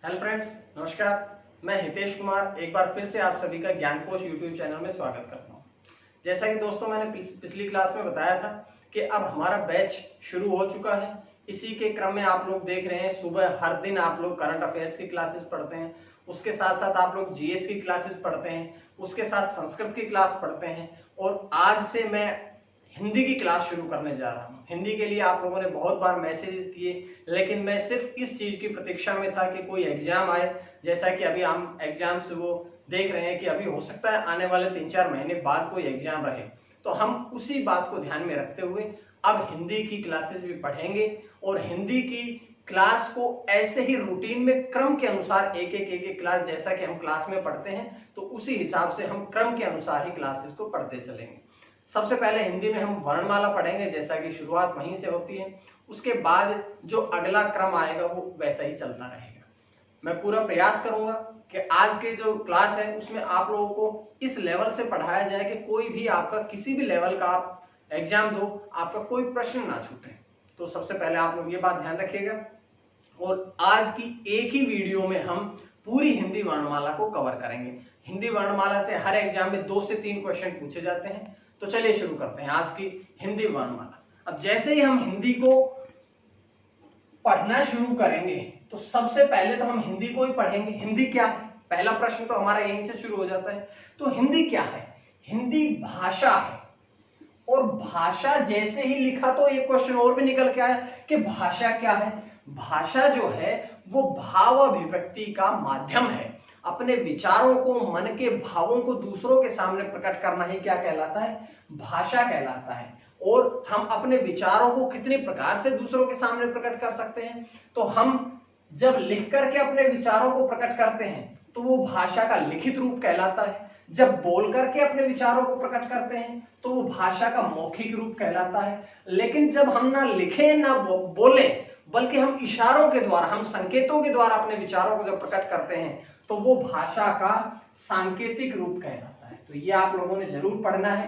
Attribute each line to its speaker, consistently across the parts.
Speaker 1: Hello friends, नमस्कार। मैं हितेश कुमार एक बार फिर से आप सभी का ज्ञान कोश यूट्यूब चैनल में स्वागत करता हूं। जैसा कि दोस्तों मैंने पिछली क्लास में बताया था कि अब हमारा बैच शुरू हो चुका है। इसी के क्रम में आप लोग देख रहे हैं, सुबह हर दिन आप लोग करंट अफेयर्स की क्लासेस पढ़ते हैं, उसके साथ साथ आप लोग जीएस की क्लासेस पढ़ते हैं, उसके साथ संस्कृत की क्लास पढ़ते हैं और आज से मैं हिंदी की क्लास शुरू करने जा रहा हूँ। हिंदी के लिए आप लोगों ने बहुत बार मैसेजेस किए, लेकिन मैं सिर्फ इस चीज की प्रतीक्षा में था कि कोई एग्जाम आए। जैसा कि अभी हम एग्जाम से वो देख रहे हैं कि अभी हो सकता है आने वाले 3-4 महीने बाद कोई एग्जाम रहे, तो हम उसी बात को ध्यान में रखते हुए अब हिंदी की क्लासेस भी पढ़ेंगे और हिंदी की क्लास को ऐसे ही रूटीन में क्रम के अनुसार एक क्लास, जैसा कि हम क्लास में पढ़ते हैं तो उसी हिसाब से हम क्रम के अनुसार ही क्लासेस को पढ़ते चलेंगे। सबसे पहले हिंदी में हम वर्णमाला पढ़ेंगे, जैसा कि शुरुआत वहीं से होती है। उसके बाद जो अगला क्रम आएगा वो वैसा ही चलता रहेगा। मैं पूरा प्रयास करूंगा कि आज के जो क्लास है उसमें आप लोगों को इस लेवल से पढ़ाया जाए कि कोई भी आपका किसी भी लेवल का आप एग्जाम दो, आपका कोई प्रश्न ना छूटे। तो सबसे पहले आप लोग ये बात ध्यान रखिएगा और आज की एक ही वीडियो में हम पूरी हिंदी वर्णमाला को कवर करेंगे। हिंदी वर्णमाला से हर एग्जाम में 2 से 3 क्वेश्चन पूछे जाते हैं। तो चलिए शुरू करते हैं आज की हिंदी वर्णमाला। अब जैसे ही हम हिंदी को पढ़ना शुरू करेंगे तो सबसे पहले तो हम हिंदी को ही पढ़ेंगे। हिंदी क्या है, पहला प्रश्न तो हमारा यहीं से शुरू हो जाता है। तो हिंदी क्या है? हिंदी भाषा है। और भाषा जैसे ही लिखा तो एक क्वेश्चन और भी निकल के आया कि भाषा क्या है। भाषा जो है वो भाव अभिव्यक्ति का माध्यम है। अपने विचारों को, मन के भावों को दूसरों के सामने प्रकट करना ही क्या कहलाता है? भाषा कहलाता है। और हम अपने विचारों को कितने प्रकार से दूसरों के सामने प्रकट कर सकते हैं? तो हम जब लिख करके अपने विचारों को प्रकट करते हैं तो वो भाषा का लिखित रूप कहलाता है। जब बोल करके अपने विचारों को प्रकट करते हैं तो वो भाषा का मौखिक रूप कहलाता है। लेकिन जब हम ना लिखें ना बोले, बल्कि हम इशारों के द्वारा, हम संकेतों के द्वारा अपने विचारों को जब प्रकट करते हैं तो वो भाषा का सांकेतिक रूप कहलाता है। तो ये आप लोगों ने जरूर पढ़ना है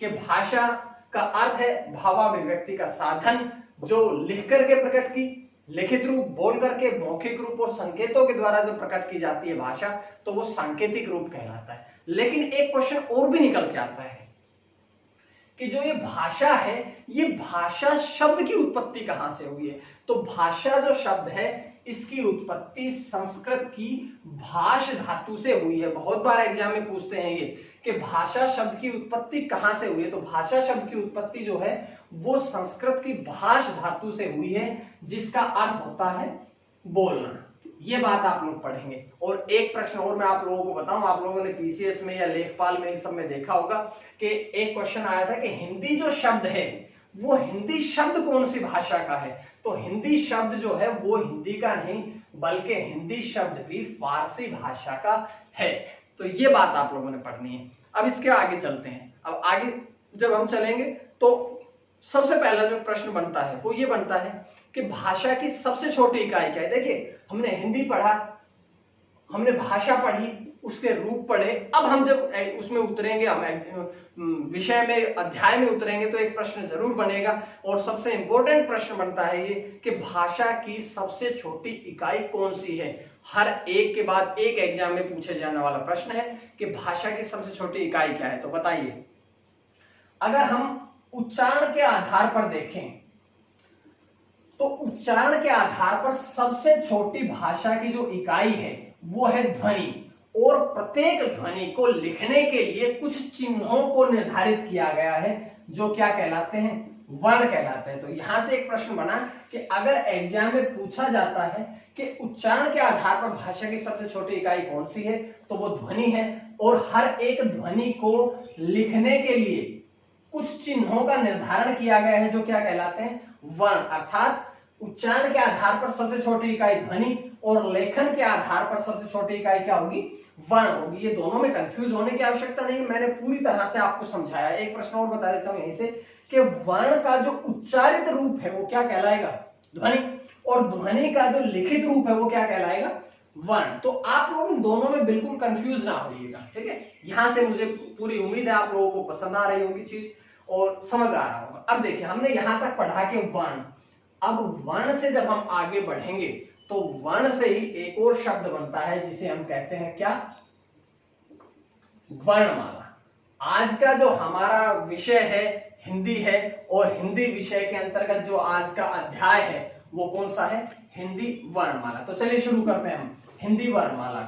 Speaker 1: कि भाषा का अर्थ है भावाभिव्यक्ति का साधन, जो लिख करके प्रकट की, लिखित रूप, बोल करके, मौखिक रूप और संकेतों के द्वारा जब प्रकट की जाती है भाषा तो वो सांकेतिक रूप कहलाता है। लेकिन एक क्वेश्चन और भी निकल के आता है कि जो ये भाषा है, ये भाषा शब्द की उत्पत्ति कहां से हुई है? तो भाषा जो शब्द है इसकी उत्पत्ति संस्कृत की भाष धातु से हुई है। बहुत बार एग्जाम में पूछते हैं ये कि भाषा शब्द की उत्पत्ति कहां से हुई है। तो भाषा शब्द की उत्पत्ति जो है वो संस्कृत की भाष धातु से हुई है, जिसका अर्थ होता है बोलना। ये बात आप लोग पढ़ेंगे। और एक प्रश्न और मैं आप लोगों को बताऊं, आप लोगों ने पीसीएस में या लेखपाल में इन सब में देखा होगा कि एक क्वेश्चन आया था कि हिंदी जो शब्द है वो हिंदी शब्द कौन सी भाषा का है? तो हिंदी शब्द जो है वो हिंदी का नहीं, बल्कि हिंदी शब्द भी फारसी भाषा का है। तो ये बात आप लोगों ने पढ़नी है। अब इसके आगे चलते हैं। अब आगे जब हम चलेंगे तो सबसे पहला जो प्रश्न बनता है वो ये बनता है कि भाषा की सबसे छोटी इकाई क्या है? देखिए, हमने हिंदी पढ़ा, हमने भाषा पढ़ी, उसके रूप पढ़े। अब हम जब उसमें उतरेंगे, हम विषय में, अध्याय में उतरेंगे तो एक प्रश्न जरूर बनेगा और सबसे इंपॉर्टेंट प्रश्न बनता है ये कि भाषा की सबसे छोटी इकाई कौन सी है। हर एक के बाद एक एग्जाम में पूछे जाने वाला प्रश्न है कि भाषा की सबसे छोटी इकाई क्या है। तो बताइए, अगर हम उच्चारण के आधार पर देखें तो उच्चारण के आधार पर सबसे छोटी भाषा की जो इकाई है वो है ध्वनि। और प्रत्येक ध्वनि को लिखने के लिए कुछ चिन्हों को निर्धारित किया गया है जो क्या कहलाते हैं? वर्ण कहलाते हैं। तो यहां से एक प्रश्न बना कि अगर एग्जाम में पूछा जाता है कि उच्चारण के आधार पर भाषा की सबसे छोटी इकाई कौन सी है, तो वो ध्वनि है। और हर एक ध्वनि को लिखने के लिए कुछ चिन्हों का निर्धारण किया गया है जो क्या कहलाते हैं? वर्ण। अर्थात उच्चारण के आधार पर सबसे छोटी इकाई ध्वनि और लेखन के आधार पर सबसे छोटी इकाई क्या होगी? वर्ण होगी। ये दोनों में कंफ्यूज होने की आवश्यकता नहीं, मैंने पूरी तरह से आपको समझाया। एक प्रश्न और बता देता हूं यहीं से कि वर्ण का जो उच्चारित रूप है वो क्या कहलाएगा? ध्वनि। और ध्वनि का जो लिखित रूप है वो क्या कहलाएगा? वर्ण। तो आप लोग इन दोनों में बिल्कुल कंफ्यूज ना होइएगा, ठीक है? यहां से मुझे पूरी उम्मीद है आप लोगों को पसंद आ रही होगी चीज और समझ आ रहा होगा। अब देखिए, हमने यहां तक पढ़ा के वर्ण। अब वर्ण से जब हम आगे बढ़ेंगे तो वर्ण से ही एक और शब्द बनता है जिसे हम कहते हैं क्या, वर्णमाला। आज का जो हमारा विषय है हिंदी है, और हिंदी विषय के अंतर्गत जो आज का अध्याय है वो कौन सा है, हिंदी वर्णमाला। तो चलिए शुरू करते हैं हम हिंदी वर्णमाला।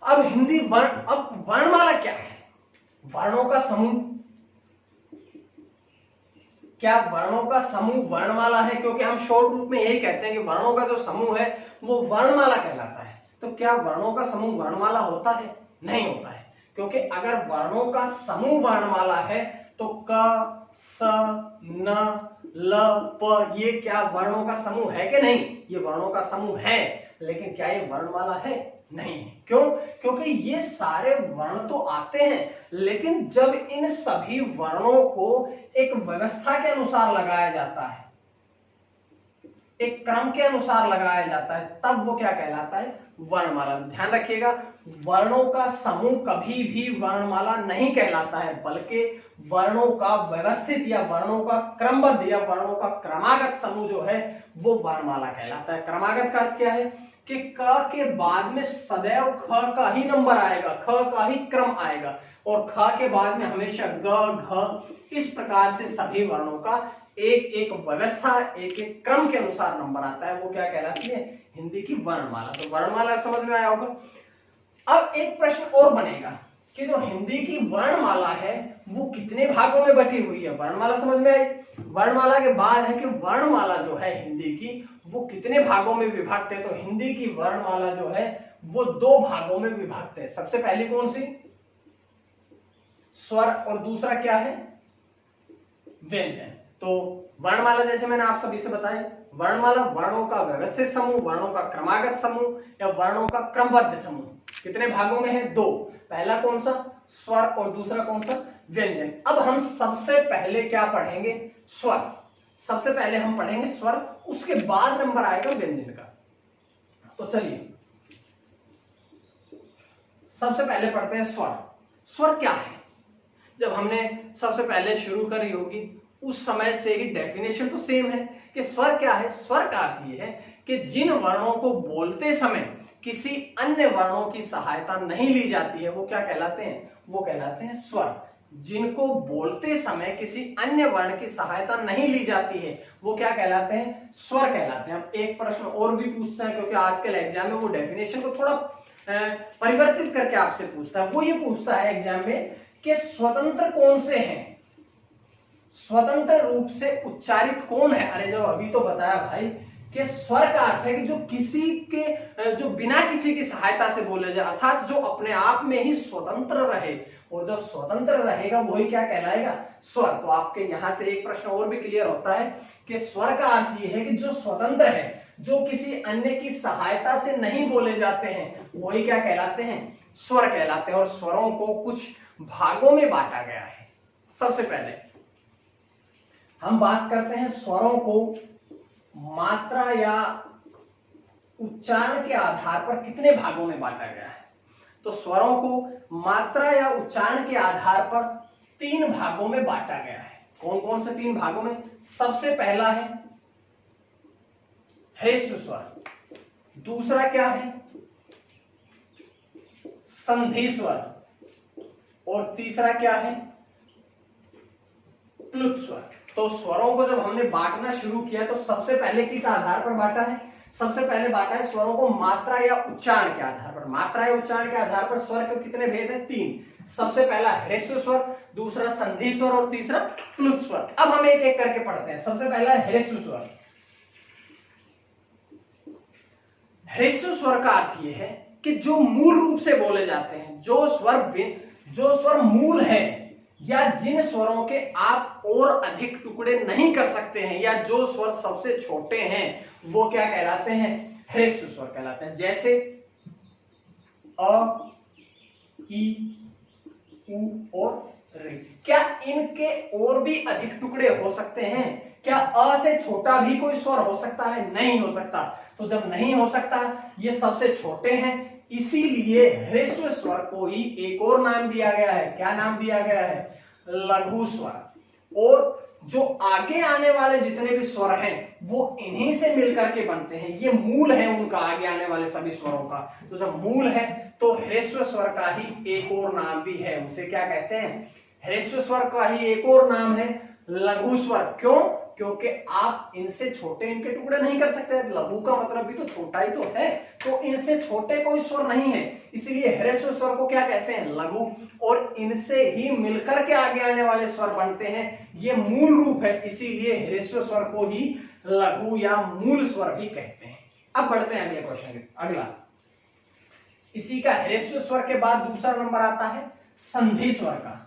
Speaker 1: अब वर्णमाला क्या है, वर्णों का समूह। क्या वर्णों का समूह वर्णमाला है? क्योंकि हम शॉर्ट रूप में यही कहते हैं कि वर्णों का जो समूह है वो वर्णमाला कहलाता है। तो क्या वर्णों का समूह वर्णमाला होता है? नहीं होता है, क्योंकि अगर वर्णों का समूह वर्णमाला है तो क, स, न, ल, प ये क्या वर्णों का समूह है कि नहीं? ये वर्णों का समूह है, लेकिन क्या ये वर्णमाला है? नहीं है। क्यों? क्योंकि ये सारे वर्ण तो आते हैं, लेकिन जब इन सभी वर्णों को एक व्यवस्था के अनुसार लगाया जाता है, एक क्रम के अनुसार लगाया जाता है, तब वो क्या कहलाता है, वर्णमाला। ध्यान रखिएगा, वर्णों का समूह कभी भी वर्णमाला नहीं कहलाता है, बल्कि वर्णों का व्यवस्थित या वर्णों का क्रमबद्ध या वर्णों का क्रमागत समूह जो है वो वर्णमाला कहलाता है। क्रमागत का अर्थ क्या है कि क के बाद में सदैव ख का ही नंबर आएगा, ख का ही क्रम आएगा, और ख के बाद में हमेशा ग, घ, इस प्रकार से सभी वर्णों का एक एक व्यवस्था, एक एक क्रम के अनुसार नंबर आता है, वो क्या कहलाती है, हिंदी की वर्णमाला। तो वर्णमाला समझ में आया होगा। अब एक प्रश्न और बनेगा कि जो हिंदी की वर्णमाला है वो कितने भागों में बटी हुई है। वर्णमाला समझ में आई। वर्णमाला के बाद है कि वर्णमाला जो है हिंदी की वो कितने भागों में विभक्त है। तो हिंदी की वर्णमाला जो है वो दो भागों में विभक्त है। सबसे पहली कौन सी, स्वर, और दूसरा क्या है, व्यंजन। तो वर्णमाला जैसे मैंने आप सभी से बताया, वर्णमाला वर्णों का व्यवस्थित समूह, वर्णों का क्रमागत समूह या वर्णों का क्रमबद्ध समूह। कितने भागों में है, दो। पहला कौन सा, स्वर, और दूसरा कौन सा, व्यंजन। अब हम सबसे पहले क्या पढ़ेंगे, स्वर। सबसे पहले हम पढ़ेंगे स्वर, उसके बाद नंबर आएगा व्यंजन का। तो चलिए सबसे पहले पढ़ते हैं स्वर। स्वर क्या है? जब हमने सबसे पहले शुरू करी होगी उस समय से ही डेफिनेशन तो सेम है कि स्वर क्या है। स्वर का अर्थ यह है कि जिन वर्णों को बोलते समय किसी अन्य वर्णों की सहायता नहीं ली जाती है वो क्या कहलाते हैं, वो कहलाते हैं स्वर। जिनको बोलते समय किसी अन्य वर्ण की सहायता नहीं ली जाती है वो क्या कहलाते हैं, स्वर कहलाते हैं। अब एक प्रश्न और भी पूछता है, क्योंकि आजकल एग्जाम में वो डेफिनेशन को थोड़ा परिवर्तित करके आपसे पूछता है। वो ये पूछता है एग्जाम में कि स्वतंत्र कौन से हैं, स्वतंत्र रूप से उच्चारित कौन है। अरे जब अभी तो बताया भाई कि स्वर का अर्थ है कि जो किसी के, जो बिना किसी की सहायता से बोले जाए, अर्थात जो अपने आप में ही स्वतंत्र रहे, और जब स्वतंत्र रहेगा वही क्या कहलाएगा, स्वर। तो आपके यहां से एक प्रश्न और भी क्लियर होता है कि स्वर का अर्थ यह है कि जो स्वतंत्र है, जो किसी अन्य की सहायता से नहीं बोले जाते हैं, वही क्या कहलाते हैं, स्वर कहलाते हैं। और स्वरों को कुछ भागों में बांटा गया है। सबसे पहले हम बात करते हैं स्वरों को मात्रा या उच्चारण के आधार पर कितने भागों में बांटा गया है। तो स्वरों को मात्रा या उच्चारण के आधार पर 3 भागों में बांटा गया है। कौन कौन से 3 भागों में? सबसे पहला है ह्रस्व स्वर, दूसरा क्या है, संधि स्वर, और तीसरा क्या है, प्लुत स्वर। तो स्वरों को जब हमने बांटना शुरू किया तो सबसे पहले किस आधार पर बांटा है, सबसे पहले बांटा है स्वरों को मात्रा या उच्चारण के आधार पर। मात्रा या उच्चारण के आधार पर स्वर के कितने भेद हैं, 3। सबसे पहला ह्रस्व स्वर, दूसरा संधि स्वर, और तीसरा प्लुत स्वर। अब हम एक एक करके पढ़ते हैं। सबसे पहला ह्रस्व स्वर। ह्रस्व स्वर का अर्थ यह है कि जो मूल रूप से बोले जाते हैं, जो स्वर मूल है, या जिन स्वरों के आप और अधिक टुकड़े नहीं कर सकते हैं, या जो स्वर सबसे छोटे हैं, वो क्या कहलाते हैं, ह्रस्व स्वर कहलाते हैं। जैसे अ, ई, उ और रे। क्या इनके और भी अधिक टुकड़े हो सकते हैं? क्या अ से छोटा भी कोई स्वर हो सकता है? नहीं हो सकता। तो जब नहीं हो सकता, ये सबसे छोटे हैं, इसीलिए ह्रस्व स्वर को ही एक और नाम दिया गया है। क्या नाम दिया गया है, लघु स्वर। और जो आगे आने वाले जितने भी स्वर हैं वो इन्हीं से मिलकर के बनते हैं, ये मूल है उनका, आगे आने वाले सभी स्वरों का। तो जब मूल है तो ह्रस्व स्वर का ही एक और नाम भी है, उसे क्या कहते हैं? ह्रस्व स्वर का ही एक और नाम है लघु स्वर। क्यों? क्योंकि आप इनसे छोटे इनके टुकड़े नहीं कर सकते, लघु का मतलब भी तो छोटा ही तो है, तो इनसे छोटे कोई स्वर नहीं है, इसलिए ह्रस्व स्वर को क्या कहते हैं? लघु। और इनसे ही मिलकर के आगे आने वाले स्वर बनते हैं, ये मूल रूप है, इसीलिए ह्रस्व स्वर को ही लघु या मूल स्वर भी कहते हैं। अब बढ़ते हैं अगले क्वेश्चन पे। अगला इसी का ह्रस्व स्वर के बाद दूसरा नंबर आता है संधि स्वर का।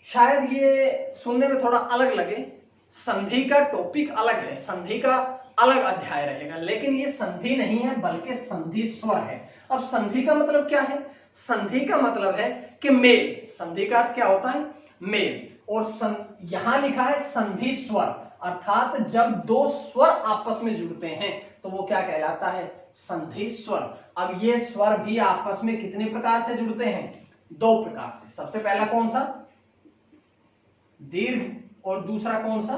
Speaker 1: शायद ये सुनने में थोड़ा अलग लगे, संधि का टॉपिक अलग है, संधि का अलग अध्याय रहेगा, लेकिन ये संधि नहीं है बल्कि संधि स्वर है। अब संधि का मतलब क्या है? संधि का मतलब है कि मेल। संधि का अर्थ क्या होता है? मेल। और यहां लिखा है संधि स्वर, अर्थात जब दो स्वर आपस में जुड़ते हैं तो वो क्या कहलाता है? संधि स्वर। अब ये स्वर भी आपस में कितने प्रकार से जुड़ते हैं? दो प्रकार से। सबसे पहला कौन सा? दीर्घ, और दूसरा कौन सा?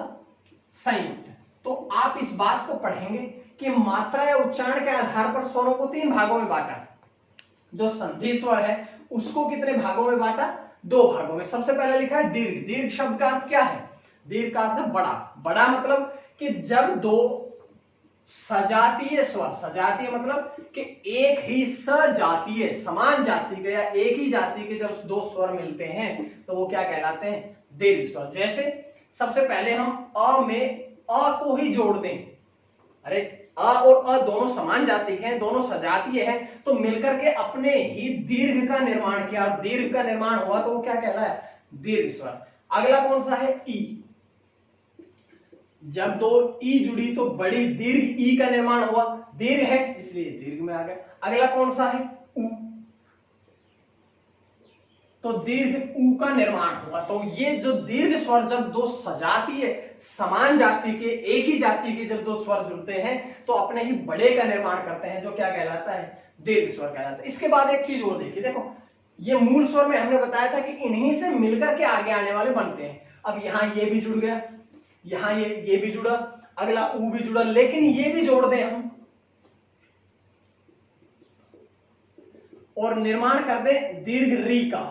Speaker 1: संयुक्त। तो आप इस बात को पढ़ेंगे कि मात्रा या उच्चारण के आधार पर स्वरों को तीन भागों में बांटा। जो संधि स्वर है उसको कितने भागों में बांटा? दो भागों में। सबसे पहले लिखा है दीर्घ। दीर्घ शब्द का अर्थ क्या है? दीर्घ का अर्थ है बड़ा। बड़ा मतलब कि जब दो सजातीय स्वर, सजातीय मतलब कि एक ही सजातीय, समान जाति के या एक ही जाति के जब दो स्वर मिलते हैं तो वो क्या कहलाते हैं? दीर्घ स्वर। जैसे सबसे पहले हम अ में अ को ही जोड़ दें, अरे अ और अ दोनों समान जाति के हैं, दोनों सजातीय हैं, तो मिलकर के अपने ही दीर्घ का निर्माण किया, और दीर्घ का निर्माण हुआ तो वो क्या कहलाया? दीर्घ स्वर। अगला कौन सा है? ई। जब दो ई जुड़ी तो बड़ी दीर्घ ई का निर्माण हुआ, दीर्घ है इसलिए दीर्घ में आ गया। अगला कौन सा है? उ। तो दीर्घ उ का निर्माण हुआ। तो ये जो दीर्घ स्वर जब दो सजातीय, समान जाति के, एक ही जाति के जब दो स्वर जुड़ते हैं तो अपने ही बड़े का निर्माण करते हैं, जो क्या कहलाता है? दीर्घ स्वर कहलाता है। इसके बाद एक चीज और देखिए, देखो ये मूल स्वर में हमने बताया था कि इन्हीं से मिलकर के आगे आने वाले बनते हैं। अब यहां ये भी जुड़ गया, यहां ये भी जुड़ा, अगला ऊ भी जुड़ा, लेकिन ये भी जोड़ दें हम और निर्माण कर दें दीर्घ री का।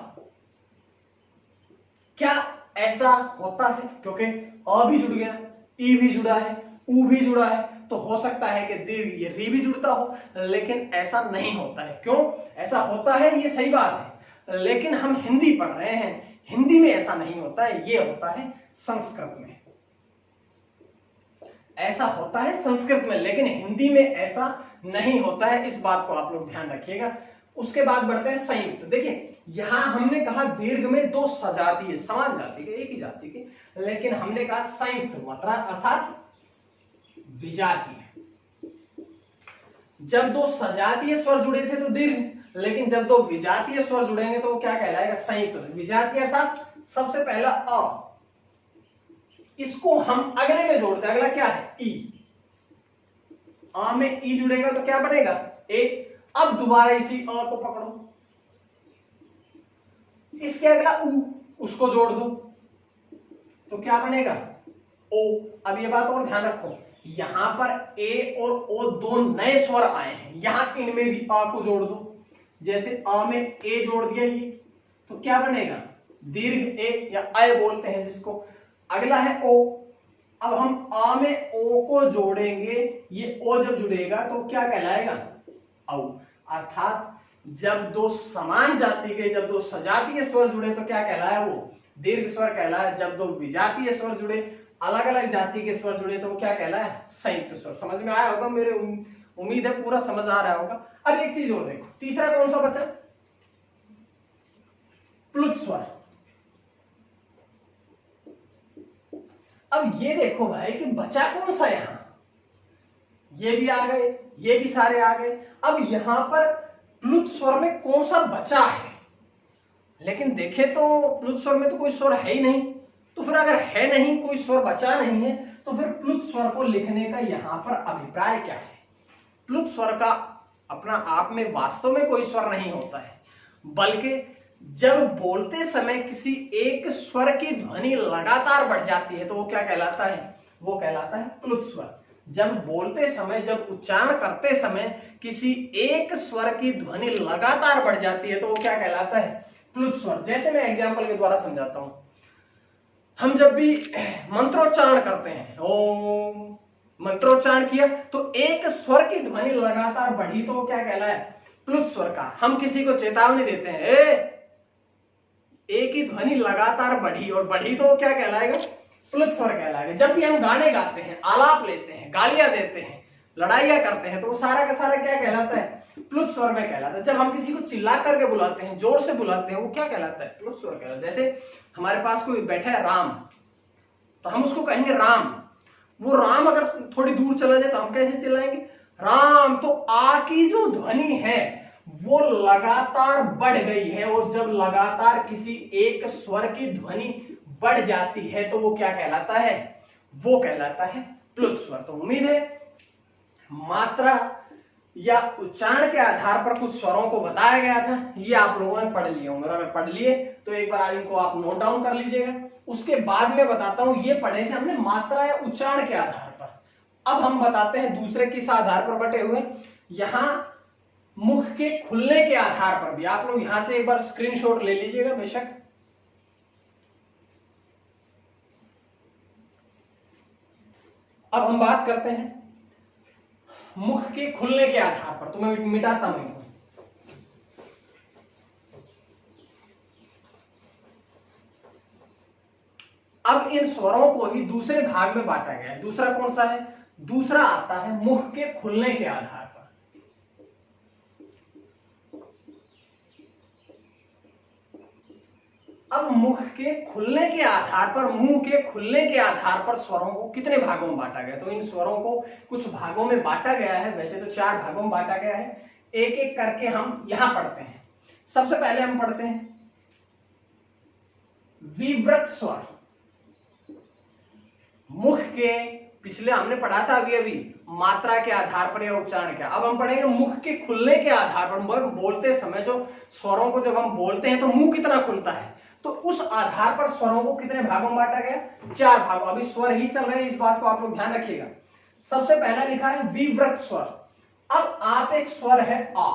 Speaker 1: क्या ऐसा होता है? क्योंकि अ भी जुड़ गया, ई भी जुड़ा है, ऊ भी जुड़ा है, तो हो सकता है कि दीर्घ ये री भी जुड़ता हो, लेकिन ऐसा नहीं होता है। क्यों? ऐसा होता है ये सही बात है, लेकिन हम हिंदी पढ़ रहे हैं, हिंदी में ऐसा नहीं होता है, ये होता है संस्कृत में। ऐसा होता है संस्कृत में, लेकिन हिंदी में ऐसा नहीं होता है, इस बात को आप लोग ध्यान रखिएगा। उसके बाद बढ़ते हैं संयुक्त। देखिए यहां हमने कहा दीर्घ में दो सजातीय, समान जाति के, एक ही जाति के, लेकिन हमने कहा संयुक्त मात्रा अर्थात विजातीय। जब दो सजातीय स्वर जुड़े थे तो दीर्घ, लेकिन जब दो विजातीय स्वर जुड़ेंगे तो वो क्या कहलाएगा? संयुक्त। विजातीय अर्थात सबसे पहला अ, इसको हम अगले में जोड़ते हैं। अगला क्या है? ई। आ में ई जुड़ेगा तो क्या बनेगा? ए। अब दोबारा इसी अ को पकड़ो, इसके अगला उ, उसको जोड़ दो तो क्या बनेगा? ओ। अब ये बात और ध्यान रखो, यहां पर ए और ओ दो नए स्वर आए हैं, यहां इनमें भी आ को जोड़ दो। जैसे आ में ए जोड़ दिया ये तो क्या बनेगा? दीर्घ ए या अय बोलते हैं जिसको। अगला है ओ। अब हम आ में ओ को जोड़ेंगे, ये ओ जब जुड़ेगा तो क्या कहलाएगा? औ। अर्थात जब दो समान जाति के, जब दो सजातीय स्वर जुड़े तो क्या कहलाया? वो दीर्घ स्वर कहलाया। जब दो विजातीय स्वर जुड़े, अलग अलग जाति के स्वर जुड़े तो वो क्या कहलाया? संयुक्त स्वर। समझ में आया होगा, मेरे उम्मीद है पूरा समझ आ रहा होगा। अब एक चीज और देखो, तीसरा कौन सा बचा? प्लुत स्वर। अब ये देखो भाई कि बचा कौन सा? यहां ये भी आ गए, ये भी सारे आ गए। अब यहां पर प्लुत स्वर में कौन सा बचा है? लेकिन देखे तो प्लुत स्वर में तो कोई स्वर है ही नहीं, तो फिर अगर है नहीं, कोई स्वर बचा नहीं है, तो फिर प्लुत स्वर को लिखने का यहां पर अभिप्राय क्या है? प्लुत स्वर का अपना आप में वास्तव में कोई स्वर नहीं होता है, बल्कि जब बोलते समय किसी एक स्वर की ध्वनि लगातार बढ़ जाती है तो वो क्या कहलाता है? वो कहलाता है प्लुत स्वर। जब बोलते समय, जब उच्चारण करते समय किसी एक स्वर की ध्वनि लगातार बढ़ जाती है तो वो क्या कहलाता है? प्लुत स्वर। जैसे मैं एग्जांपल के द्वारा समझाता हूं। हम जब भी मंत्रोच्चारण करते हैं, ओम, मंत्रोच्चारण किया तो एक स्वर की ध्वनि लगातार बढ़ी तो वो क्या कहलाया? प्लुत स्वर का। हम किसी को चेतावनी देते हैं, एक ही ध्वनि लगातार बढ़ी और बढ़ी तो वो क्या कहलाएगा? प्लुत स्वर कहलाएगा। जब भी हम गाने गाते हैं, आलाप लेते हैं, गालियां देते हैं, लड़ाइयां करते हैं तो वो सारा का सारा क्या कहलाता है? प्लुत स्वर में कहलाता है। जब हम किसी को चिल्ला करके बुलाते हैं, जोर से बुलाते हैं, वो क्या कहलाता है? प्लुत स्वर कहलाता है। जैसे हमारे पास कोई बैठा है राम, तो हम उसको कहेंगे राम। वो राम अगर थोड़ी दूर चला जाए तो हम कैसे चिल्लाएंगे? राम। तो आ की जो ध्वनि है वो लगातार बढ़ गई है, और जब लगातार किसी एक स्वर की ध्वनि बढ़ जाती है तो वो क्या कहलाता है? वो कहलाता है प्लुत स्वर। तो उम्मीद है मात्रा या उच्चारण के आधार पर कुछ स्वरों को बताया गया था, ये आप लोगों ने पढ़ लिए होंगे। अगर पढ़ लिए तो एक बार इनको आप नोट डाउन कर लीजिएगा। उसके बाद में बताता हूं, ये पढ़े थे हमने मात्रा या उच्चारण के आधार पर। अब हम बताते हैं दूसरे किस आधार पर बटे हुए। यहां मुख के खुलने के आधार पर भी आप लोग यहां से एक बार स्क्रीनशॉट ले लीजिएगा बेशक। अब हम बात करते हैं मुख के खुलने के आधार पर। तो मैं मिटाता हूं इनको। अब इन स्वरों को ही दूसरे भाग में बांटा गया है। दूसरा कौन सा है? दूसरा आता है मुख के खुलने के आधार पर। अब मुख के खुलने के आधार पर, मुंह के खुलने के आधार पर स्वरों को कितने भागों में बांटा गया? तो इन स्वरों को कुछ भागों में बांटा गया है। वैसे तो 4 भागों में बांटा गया है। एक एक करके हम यहां पढ़ते हैं। सबसे पहले हम पढ़ते हैं विव्रत स्वर। मुख के, पिछले हमने पढ़ा था अभी मात्रा के आधार पर या उच्चारण के। अब हम पढ़ेंगे मुख के खुलने के आधार पर। बोलते समय जो स्वरों को जब हम बोलते हैं तो मुंह कितना खुलता है, तो उस आधार पर स्वरों को कितने भागों में बांटा गया? 4 भागों। अभी स्वर ही चल रहे हैं, इस बात को आप लोग ध्यान रखिएगा। सबसे पहला लिखा है विव्रत स्वर। अब आप एक स्वर है आ,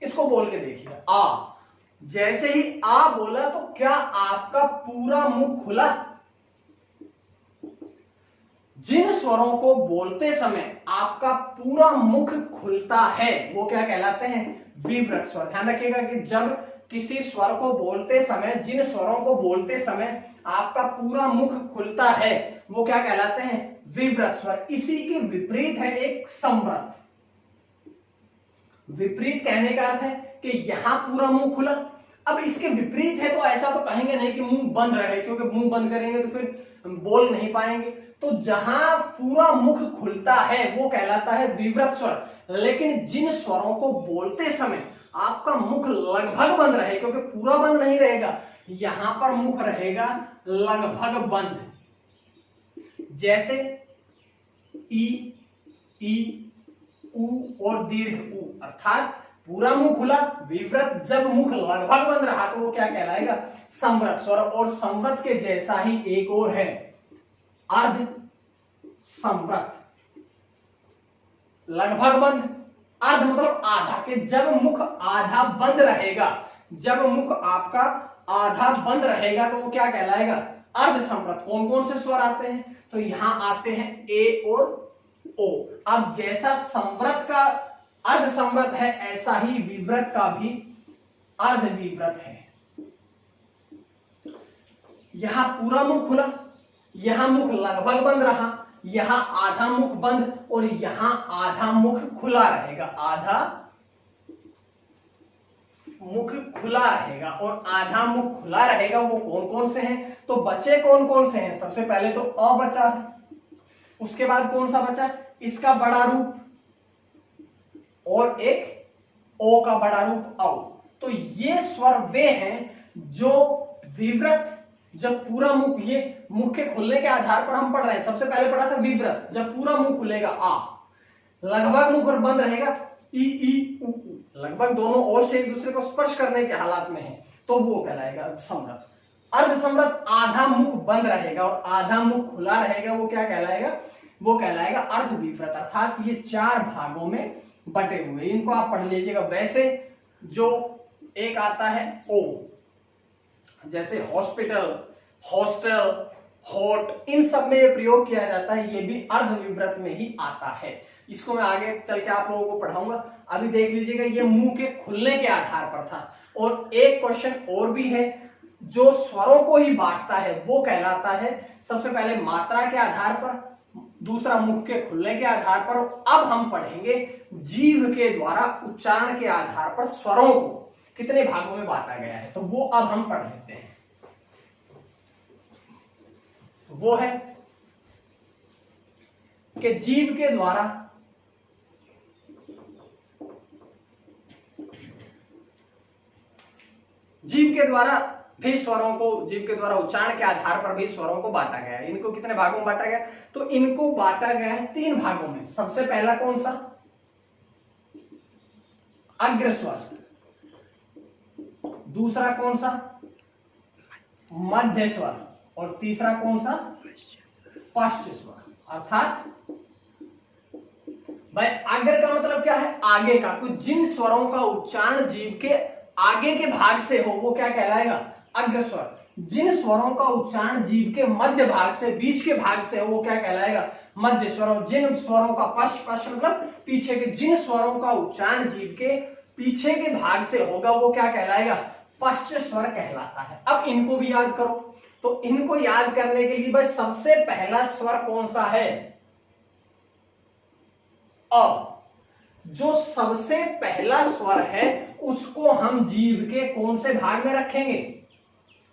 Speaker 1: इसको बोल के देखिए आ। जैसे ही आ बोला तो क्या आपका पूरा मुंह खुला? जिन स्वरों को बोलते समय आपका पूरा मुख खुलता है वो क्या कहलाते हैं? विव्रत स्वर। ध्यान रखिएगा कि जब किसी स्वर को बोलते समय, जिन स्वरों को बोलते समय आपका पूरा मुख खुलता है वो क्या कहलाते हैं? विव्रत स्वर। इसी के विपरीत है एक संव्रत। विपरीत कहने का अर्थ है कि यहां पूरा मुंह खुला। अब इसके विपरीत है तो ऐसा तो कहेंगे नहीं कि मुंह बंद रहे, क्योंकि मुंह बंद करेंगे तो फिर बोल नहीं पाएंगे। तो जहां पूरा मुख खुलता है वो कहलाता है विव्रत स्वर। लेकिन जिन स्वरों को बोलते समय आपका मुख लगभग बंद रहे, क्योंकि पूरा बंद नहीं रहेगा, यहां पर मुख रहेगा लगभग बंद। जैसे ई, उ और दीर्घ उ, अर्थात पूरा मुंह खुला विव्रत। जब मुख लगभग बंद रहा तो वो क्या कहलाएगा? संव्रत स्वर। और संव्रत के जैसा ही एक और है अर्ध संव्रत। लगभग बंद, अर्ध मतलब आधा, कि जब मुख आधा बंद रहेगा, जब मुख आपका आधा बंद रहेगा तो वो क्या कहलाएगा? अर्ध संव्रत। कौन कौन से स्वर आते हैं? तो यहां आते हैं ए और ओ। अब जैसा संव्रत का अर्ध संव्रत है ऐसा ही विव्रत का भी अर्ध विव्रत है। यहां पूरा मुख खुला, यहां मुख लगभग बंद रहा, यहां आधा मुख बंद और यहां आधा मुख खुला रहेगा। आधा मुख खुला रहेगा और आधा मुख खुला रहेगा। वो कौन कौन से हैं? तो बचे कौन कौन से हैं? सबसे पहले तो अ बचा है, उसके बाद कौन सा बचा? इसका बड़ा रूप और एक ओ का बड़ा रूप औ। तो ये स्वर वे हैं जो विव्रत, जब पूरा मुख, ये मुख के खुलने के आधार पर हम पढ़ रहे हैं। सबसे पहले पढ़ा था विव्रत, जब पूरा मुख खुलेगा आ, लगभग मुख और बंद रहेगा ई, उ, उ। लगभग दोनों ओष्ठ एक दूसरे को स्पर्श करने के हालात में है, तो वो कहलाएगा समृत। अर्धसमृत आधा मुख बंद रहेगा और आधा मुख खुला रहेगा, वो क्या कहलाएगा? वो कहलाएगा अर्धविवृत, अर्थात ये 4 भागों में बटे हुए। इनको आप पढ़ लीजिएगा। वैसे जो एक आता है ओ, जैसे हॉस्पिटल, हॉस्टल, हॉट, इन सब में ये प्रयोग किया जाता है, ये भी अर्धविवृत में ही आता है। इसको मैं आगे चल के आप लोगों को पढ़ाऊंगा। अभी देख लीजिएगा, ये मुंह के खुलने के आधार पर था। और एक क्वेश्चन और भी है जो स्वरों को ही बांटता है, वो कहलाता है सबसे पहले मात्रा के आधार पर, दूसरा मुख के खुलने के आधार पर, अब हम पढ़ेंगे जीभ के द्वारा उच्चारण के आधार पर स्वरों को कितने भागों में बांटा गया है, तो वो अब हम पढ़ लेते हैं। वो है कि जीभ के द्वारा भी स्वरों को, जीभ के द्वारा उच्चारण के आधार पर भी स्वरों को बांटा गया है। इनको कितने भागों में बांटा गया? तो इनको बांटा गया है 3 भागों में। सबसे पहला कौन सा? अग्र स्वर। दूसरा कौन सा? मध्य स्वर। और तीसरा कौन सा? पश्च स्वर। अर्थात भाई अग्र का मतलब क्या है? आगे का। कुछ जिन स्वरों का उच्चारण जीभ के आगे के भाग से हो वो क्या कहलाएगा? अग्र स्वर। जिन स्वरों का उच्चारण जीभ के मध्य भाग से, बीच के भाग से हो वो क्या कहलाएगा? मध्य स्वर। और जिन स्वरों का पश्च मतलब पीछे के, जिन स्वरों का उच्चारण जीभ के पीछे के भाग से होगा वो क्या कहलाएगा? पश्च स्वर कहलाता है। अब इनको भी याद करो। तो इनको याद करने के लिए भाई सबसे पहला स्वर कौन सा है? अ। जो सबसे पहला स्वर है उसको हम जीभ के कौन से भाग में रखेंगे?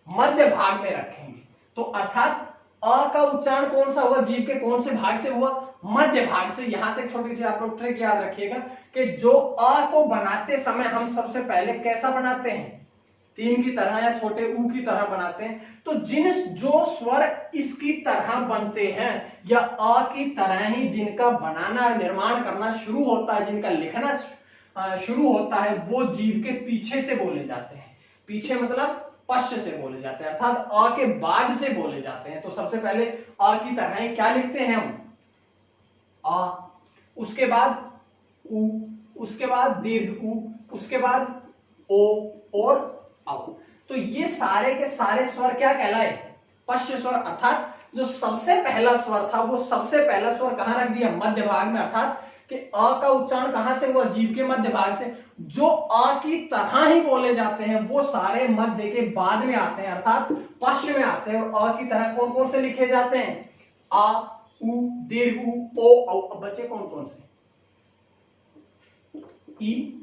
Speaker 1: मध्य भाग में रखेंगे। तो अर्थात अ का उच्चारण कौन सा हुआ? जीभ के कौन से भाग से हुआ? मध्य भाग से। यहां से एक छोटी सी आप लोग ट्रिक याद रखिएगा कि जो अ को बनाते समय हम सबसे पहले कैसा बनाते हैं? 3 की तरह या छोटे ऊ की तरह बनाते हैं। तो जो स्वर इसकी तरह बनते हैं या अ की तरह ही जिनका बनाना, निर्माण करना शुरू होता है, जिनका लिखना शुरू होता है, वो जीभ के पीछे से बोले जाते हैं। पीछे मतलब पश्च से बोले जाते हैं, अर्थात अ के बाद से बोले जाते हैं। तो सबसे पहले अ की तरह ही क्या लिखते हैं हम? अ, उसके बाद उ, उसके बाद दीर्घ उ, उसके बाद ओ और औ। तो ये सारे के सारे स्वर क्या कहलाए? पश्च स्वर। अर्थात जो सबसे पहला स्वर था वो सबसे पहला स्वर कहां रख दिया? मध्य भाग में। अर्थात कि अ का उच्चारण कहां से हुआ? जीभ के मध्य भाग से। जो अ की तरह ही बोले जाते हैं वो सारे मध्य के बाद में आते हैं, अर्थात पश्च में आते हैं। और अ की तरह कौन कौन से लिखे जाते हैं? आ, उ, दीर्घ उ, ओ, औ। अब बचे कौन कौन से? ई,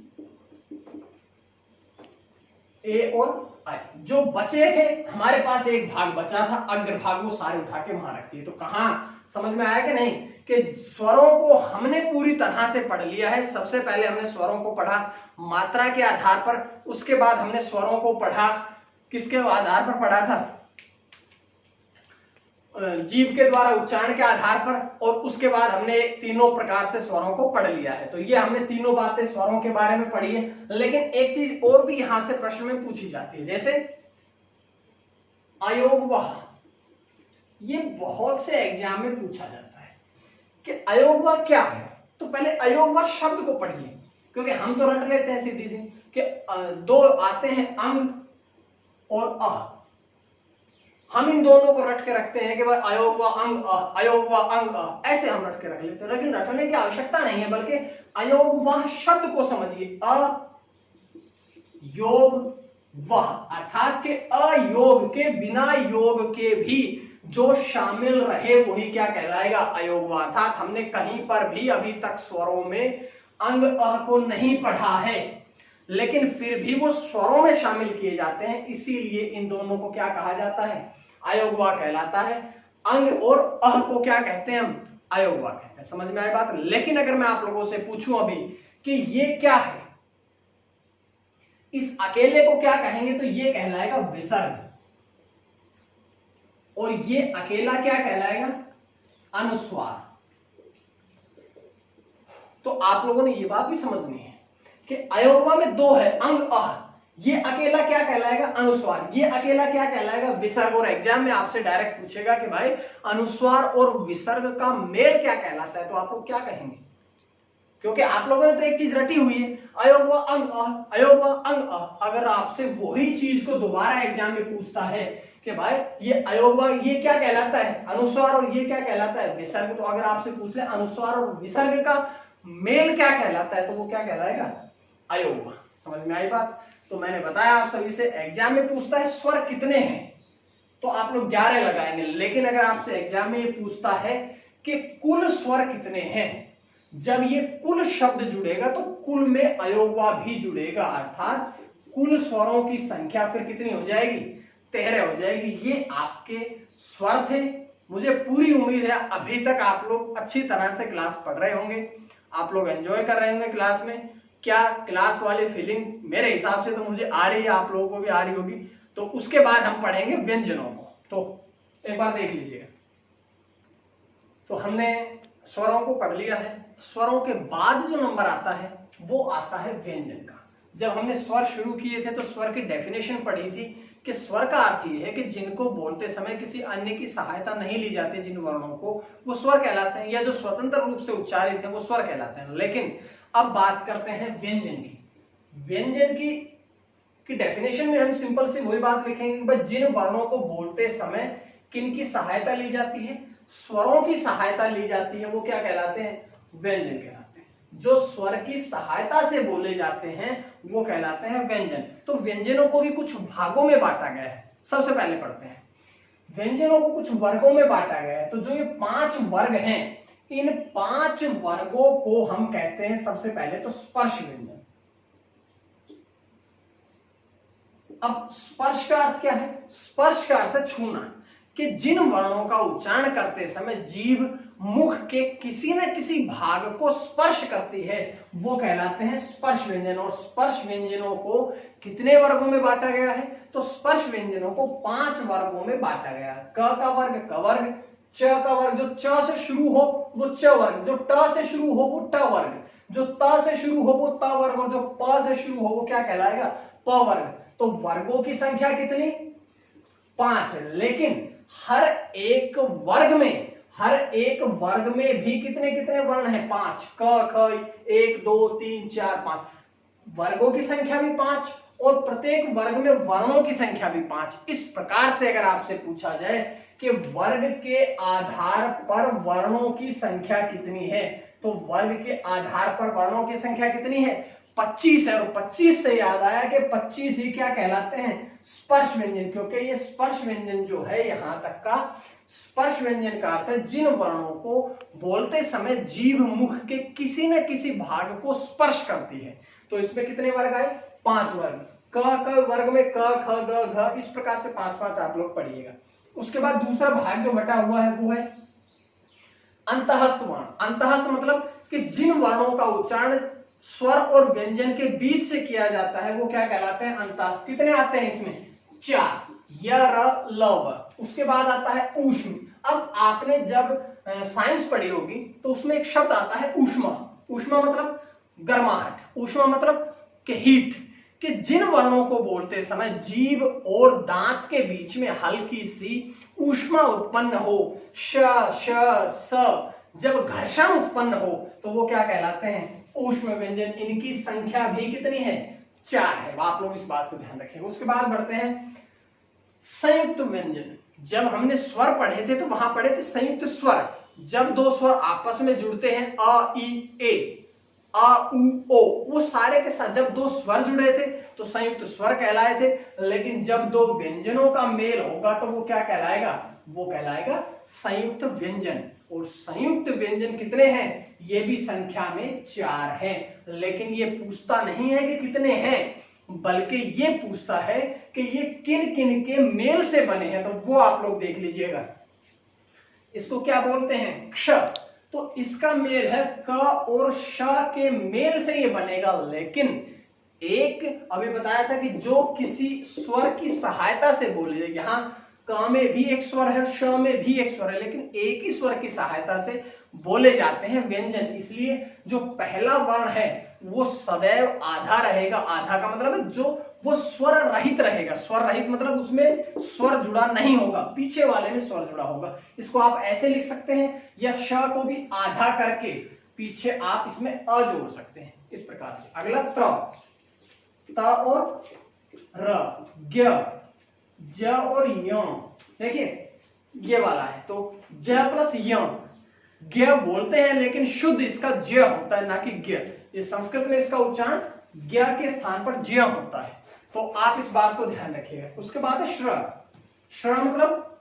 Speaker 1: ए और आई। जो बचे थे, हमारे पास एक भाग बचा था अग्र भाग, वो सारे उठा के वहां रख दिए। तो कहां समझ में आया कि नहीं कि स्वरों को हमने पूरी तरह से पढ़ लिया है। सबसे पहले हमने स्वरों को पढ़ा मात्रा के आधार पर, उसके बाद हमने स्वरों को पढ़ा किसके आधार पर पढ़ा था? जीभ के द्वारा उच्चारण के आधार पर। और उसके बाद हमने तीनों प्रकार से स्वरों को पढ़ लिया है। तो ये हमने तीनों बातें स्वरों के बारे में पढ़ी है। लेकिन एक चीज और भी यहां से प्रश्न में पूछी जाती है, जैसे अयोगवाह। ये बहुत से एग्जाम में पूछा जाता है कि अयोगवाह क्या है। तो पहले अयोगवाह शब्द को पढ़िए, क्योंकि हम तो रट लेते हैं सीधी सी कि 2 आते हैं अंग और अ। हम इन दोनों को रट के रखते हैं कि भाई अयोग व अंग अयोग व अंग, ऐसे हम रट के रख लेते हैं। लेकिन रटने की आवश्यकता नहीं है, बल्कि अयोग वह शब्द को समझिए। अयोग वह अर्थात के अयोग के, बिना योग के भी जो शामिल रहे वही क्या कहलाएगा? अयोग वह। अर्थात हमने कहीं पर भी अभी तक स्वरों में अंग अ को नहीं पढ़ा है, लेकिन फिर भी वो स्वरों में शामिल किए जाते हैं, इसीलिए इन दोनों को क्या कहा जाता है? अयोगवा कहलाता है। अंग और अह को क्या कहते हैं हम? अयोगवा कहते हैं। समझ में आई बात? लेकिन अगर मैं आप लोगों से पूछूं अभी कि ये क्या है, इस अकेले को क्या कहेंगे, तो ये कहलाएगा विसर्ग। और ये अकेला क्या कहलाएगा? अनुस्वार। तो आप लोगों ने ये बात भी समझनी है कि अयोगवा में दो है अंग अह, ये अकेला क्या कहलाएगा अनुस्वार, ये अकेला क्या कहलाएगा विसर्ग। और एग्जाम में आपसे डायरेक्ट पूछेगा कि भाई अनुस्वार और विसर्ग का मेल क्या कहलाता है, तो आप लोग क्या कहेंगे? क्योंकि आप लोगों ने तो एक चीज रटी हुई है अयोगवा अंग अह, अयोगवा अंग अह। अगर आपसे वही चीज को दोबारा एग्जाम में पूछता है कि भाई ये अयोगवा ये क्या कहलाता है अनुस्वार और ये क्या कहलाता है विसर्ग, तो अगर आपसे पूछ ले अनुस्वार और विसर्ग का मेल क्या कहलाता है, तो वो क्या कहलाएगा अयोगवा। समझ में आई बात? तो मैंने बताया आप सभी से एग्जाम में पूछता है स्वर कितने हैं, तो आप लोग 11 लगाएंगे। लेकिन अगर आपसे एग्जाम में ये पूछता है कि कुल स्वर कितने हैं, जब ये कुल शब्द जुड़ेगा तो कुल में अयोगवा भी जुड़ेगा, अर्थात कुल स्वरों की संख्या फिर कितनी हो जाएगी 13 हो जाएगी। ये आपके स्वर थे। मुझे पूरी उम्मीद है अभी तक आप लोग अच्छी तरह से क्लास पढ़ रहे होंगे, आप लोग एंजॉय कर रहे होंगे क्लास में। क्या क्लास वाली फीलिंग मेरे हिसाब से तो मुझे आ रही है, आप लोगों को भी आ रही होगी। तो उसके बाद हम पढ़ेंगे व्यंजनों को, तो एक बार देख लीजिएगा। तो हमने स्वरों को पढ़ लिया है। स्वरों के बाद जो नंबर आता है वो आता है व्यंजन का। जब हमने स्वर शुरू किए थे तो स्वर की डेफिनेशन पढ़ी थी कि स्वर का अर्थ ये है कि जिनको बोलते समय किसी अन्य की सहायता नहीं ली जाती, जिन वर्णों को, वो स्वर कहलाते हैं, या जो स्वतंत्र रूप से उच्चारित है वो स्वर कहलाते हैं। लेकिन अब बात करते हैं व्यंजन की। व्यंजन की डेफिनेशन में हम सिंपल सी वही बात लिखेंगे, जिन वर्णों को बोलते समय किन की सहायता ली जाती है, स्वरों की सहायता ली जाती है, वो क्या कहलाते हैं व्यंजन कहलाते हैं। जो स्वर की सहायता से बोले जाते हैं वो कहलाते हैं व्यंजन। तो व्यंजनों को भी कुछ भागों में बांटा गया है। सबसे पहले पढ़ते हैं व्यंजनों को कुछ वर्गों में बांटा गया है। तो जो ये 5 वर्ग हैं, इन 5 वर्गों को हम कहते हैं सबसे पहले तो स्पर्श व्यंजन। अब स्पर्श का अर्थ क्या है? स्पर्श का अर्थ है छूना, कि जिन वर्णों का उच्चारण करते समय जीभ मुख के किसी न किसी भाग को स्पर्श करती है वो कहलाते हैं स्पर्श व्यंजन। और स्पर्श व्यंजनों को कितने वर्गों में बांटा गया है? तो स्पर्श व्यंजनों को 5 वर्गों में बांटा गया है। क का वर्ग क वर्ग, च का वर्ग जो च से शुरू हो वो च वर्ग, जो ट से शुरू हो वो ट वर्ग, जो त से शुरू हो वो त वर्ग, और जो प से शुरू हो वो क्या कहलाएगा प वर्ग। तो वर्गों की संख्या कितनी 5 है। लेकिन हर एक वर्ग में भी कितने कितने वर्ण हैं 5, क ख 1 2 3 4 5, वर्गों की संख्या भी 5 और प्रत्येक वर्ग में वर्णों की संख्या भी 5। इस प्रकार से अगर आपसे पूछा जाए कि वर्ग के आधार पर वर्णों की संख्या कितनी है, तो वर्ग के आधार पर वर्णों की संख्या कितनी है 25 है। और 25 से याद आया कि 25 ही क्या कहलाते हैं स्पर्श व्यंजन, क्योंकि ये स्पर्श व्यंजन जो है यहां तक का स्पर्श व्यंजन का अर्थ है जिन वर्णों को बोलते समय जीभ मुख के किसी न किसी भाग को स्पर्श करती है। तो इसमें कितने वर्ग आए 5 वर्ग। क वर्ग में क ख ग घ, इस प्रकार से 5-5 आप लोग पढ़िएगा। उसके बाद दूसरा भाग जो बटा हुआ है वो है अंतःस्थ वर्ण। अंतःस्थ मतलब कि जिन वर्णों का उच्चारण स्वर और व्यंजन के बीच से किया जाता है वो क्या कहलाते हैं अंतःस्थ। कितने आते हैं इसमें 4, य र ल व। उसके बाद आता है ऊष्म। अब आपने जब साइंस पढ़ी होगी तो उसमें एक शब्द आता है ऊष्मा। ऊष्मा मतलब गर्माहट, ऊष्मा मतलब कि हीट, कि जिन वर्णों को बोलते समय जीभ और दांत के बीच में हल्की सी ऊष्मा उत्पन्न हो, श श स, जब घर्षण उत्पन्न हो तो वो क्या कहलाते हैं ऊष्म व्यंजन। इनकी संख्या भी कितनी है 4 है। आप लोग इस बात को ध्यान रखेंगे। उसके बाद बढ़ते हैं संयुक्त व्यंजन। जब हमने स्वर पढ़े थे तो वहां पढ़े थे संयुक्त स्वर। जब दो स्वर आपस में जुड़ते हैं अ ई ए, आ उ ओ, वो सारे के साथ जब दो स्वर जुड़े थे तो संयुक्त स्वर कहलाए थे। लेकिन जब दो व्यंजनों का मेल होगा तो वो क्या कहलाएगा, वो कहलाएगा संयुक्त व्यंजन। और संयुक्त व्यंजन कितने हैं, ये भी संख्या में 4 हैं। लेकिन ये पूछता नहीं है कि कितने हैं, बल्कि ये पूछता है कि ये किन किन के मेल से बने हैं। तो वो आप लोग देख लीजिएगा। इसको क्या बोलते हैं क्ष। तो इसका मेल है क और श के मेल से ये बनेगा। लेकिन एक अभी बताया था कि जो किसी स्वर की सहायता से बोले, यहाँ क में भी एक स्वर है, श में भी एक स्वर है, लेकिन एक ही स्वर की सहायता से बोले जाते हैं व्यंजन। इसलिए जो पहला वर्ण है वो सदैव आधा रहेगा। आधा का मतलब है जो वो स्वर रहित रहेगा। स्वर रहित मतलब उसमें स्वर जुड़ा नहीं होगा, पीछे वाले में स्वर जुड़ा होगा। इसको आप ऐसे लिख सकते हैं, या श को भी आधा करके पीछे आप इसमें अ जोड़ सकते हैं इस प्रकार से। अगला त और र, ज्ञ, ज और य। देखिए ये वाला है, तो ज प्लस य, ज्ञ बोलते हैं लेकिन शुद्ध इसका ज होता है, ना कि ज्ञ। ये संस्कृत में इसका उच्चारण ज्ञ के स्थान पर ज होता है, तो आप इस बात को ध्यान रखिएगा। उसके बाद है श्र। श्र मतलब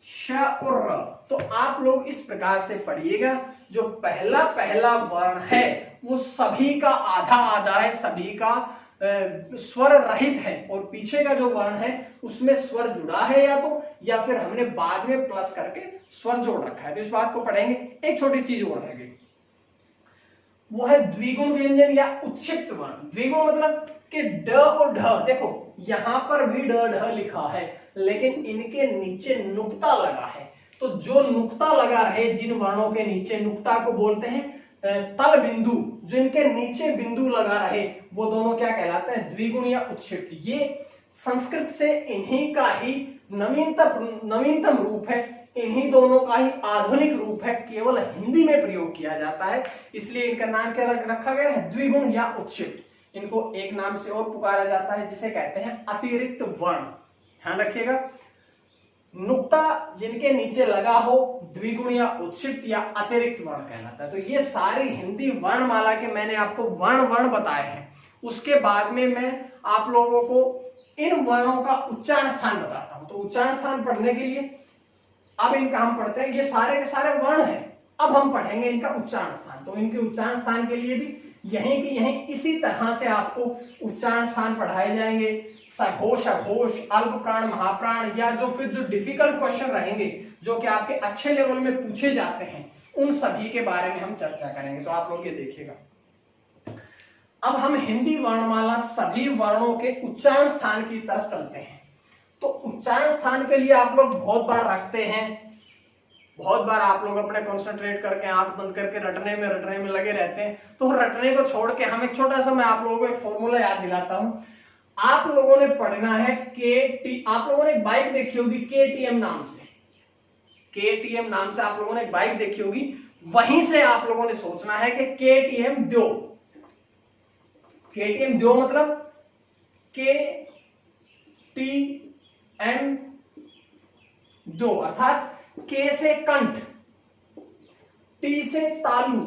Speaker 1: श और र। तो आप लोग इस प्रकार से पढ़िएगा, जो पहला पहला वर्ण है वो सभी का आधा आधा है, सभी का स्वर रहित है, और पीछे का जो वर्ण है उसमें स्वर जुड़ा है या फिर हमने बाद में प्लस करके स्वर जोड़ रखा है। तो इस बात को पढ़ेंगे। एक छोटी चीज और रह गई, वो है द्विगुण व्यंजन या उच्छिष्ट वर्ण। द्विगुण मतलब कि ड और ढ, देखो यहां पर भी ड ढ लिखा है लेकिन इनके नीचे नुक्ता लगा है। तो जो नुक्ता लगा रहे, जिन वर्णों के नीचे नुक्ता को बोलते हैं तल बिंदु, जिनके नीचे बिंदु लगा रहे, वो दोनों क्या कहलाते हैं? द्विगुण या उच्छिष्ट। ये संस्कृत से इन्हीं का ही नवीनतम रूप है, इन्हीं दोनों का ही आधुनिक रूप है, केवल हिंदी में प्रयोग किया जाता है, इसलिए इनका नाम क्या रखा गया है? द्विगुण या उच्छिष्ट। इनको एक नाम से और पुकारा जाता है जिसे कहते हैं अतिरिक्त वर्ण। ध्यान रखिएगा, नुक्ता जिनके नीचे लगा हो द्विगुण या उच्छिष्ट या अतिरिक्त वर्ण कहलाता है। तो ये सारी हिंदी वर्णमाला के मैंने आपको वर्ण बताए हैं। उसके बाद में मैं आप लोगों को इन वर्णों का उच्चारण स्थान बताता हूं। तो उच्चारण स्थान पढ़ने के लिए अब इनका हम पढ़ते हैं, ये सारे के सारे वर्ण हैं, अब हम पढ़ेंगे इनका उच्चारण स्थान। तो इनके उच्चारण स्थान के लिए भी यहीं की यहीं इसी तरह से आपको उच्चारण स्थान पढ़ाए जाएंगे। सघोष, अघोष, अल्प प्राण, महाप्राण, या जो फिर जो डिफिकल्ट क्वेश्चन रहेंगे जो कि आपके अच्छे लेवल में पूछे जाते हैं, उन सभी के बारे में हम चर्चा करेंगे। तो आप लोग ये देखिएगा। अब हम हिंदी वर्णमाला सभी वर्णों के उच्चारण स्थान की तरफ चलते हैं। तो उच्चारण स्थान के लिए आप लोग बहुत बार रखते हैं, बहुत बार आप लोग अपने कंसंट्रेट करके आंख बंद करके रटने में लगे रहते हैं। तो रटने को छोड़ के हम एक छोटा सा, मैं आप लोगों को एक फॉर्मूला याद दिलाता हूं। आप लोगों ने पढ़ना है आप लोगों ने एक बाइक देखी होगी KTM नाम से। KTM नाम से आप लोगों ने एक बाइक देखी होगी, वहीं से आप लोगों ने सोचना है कि KTM दो। KTM दो मतलब KTM दो, अर्थात K से कंठ, T से तालु,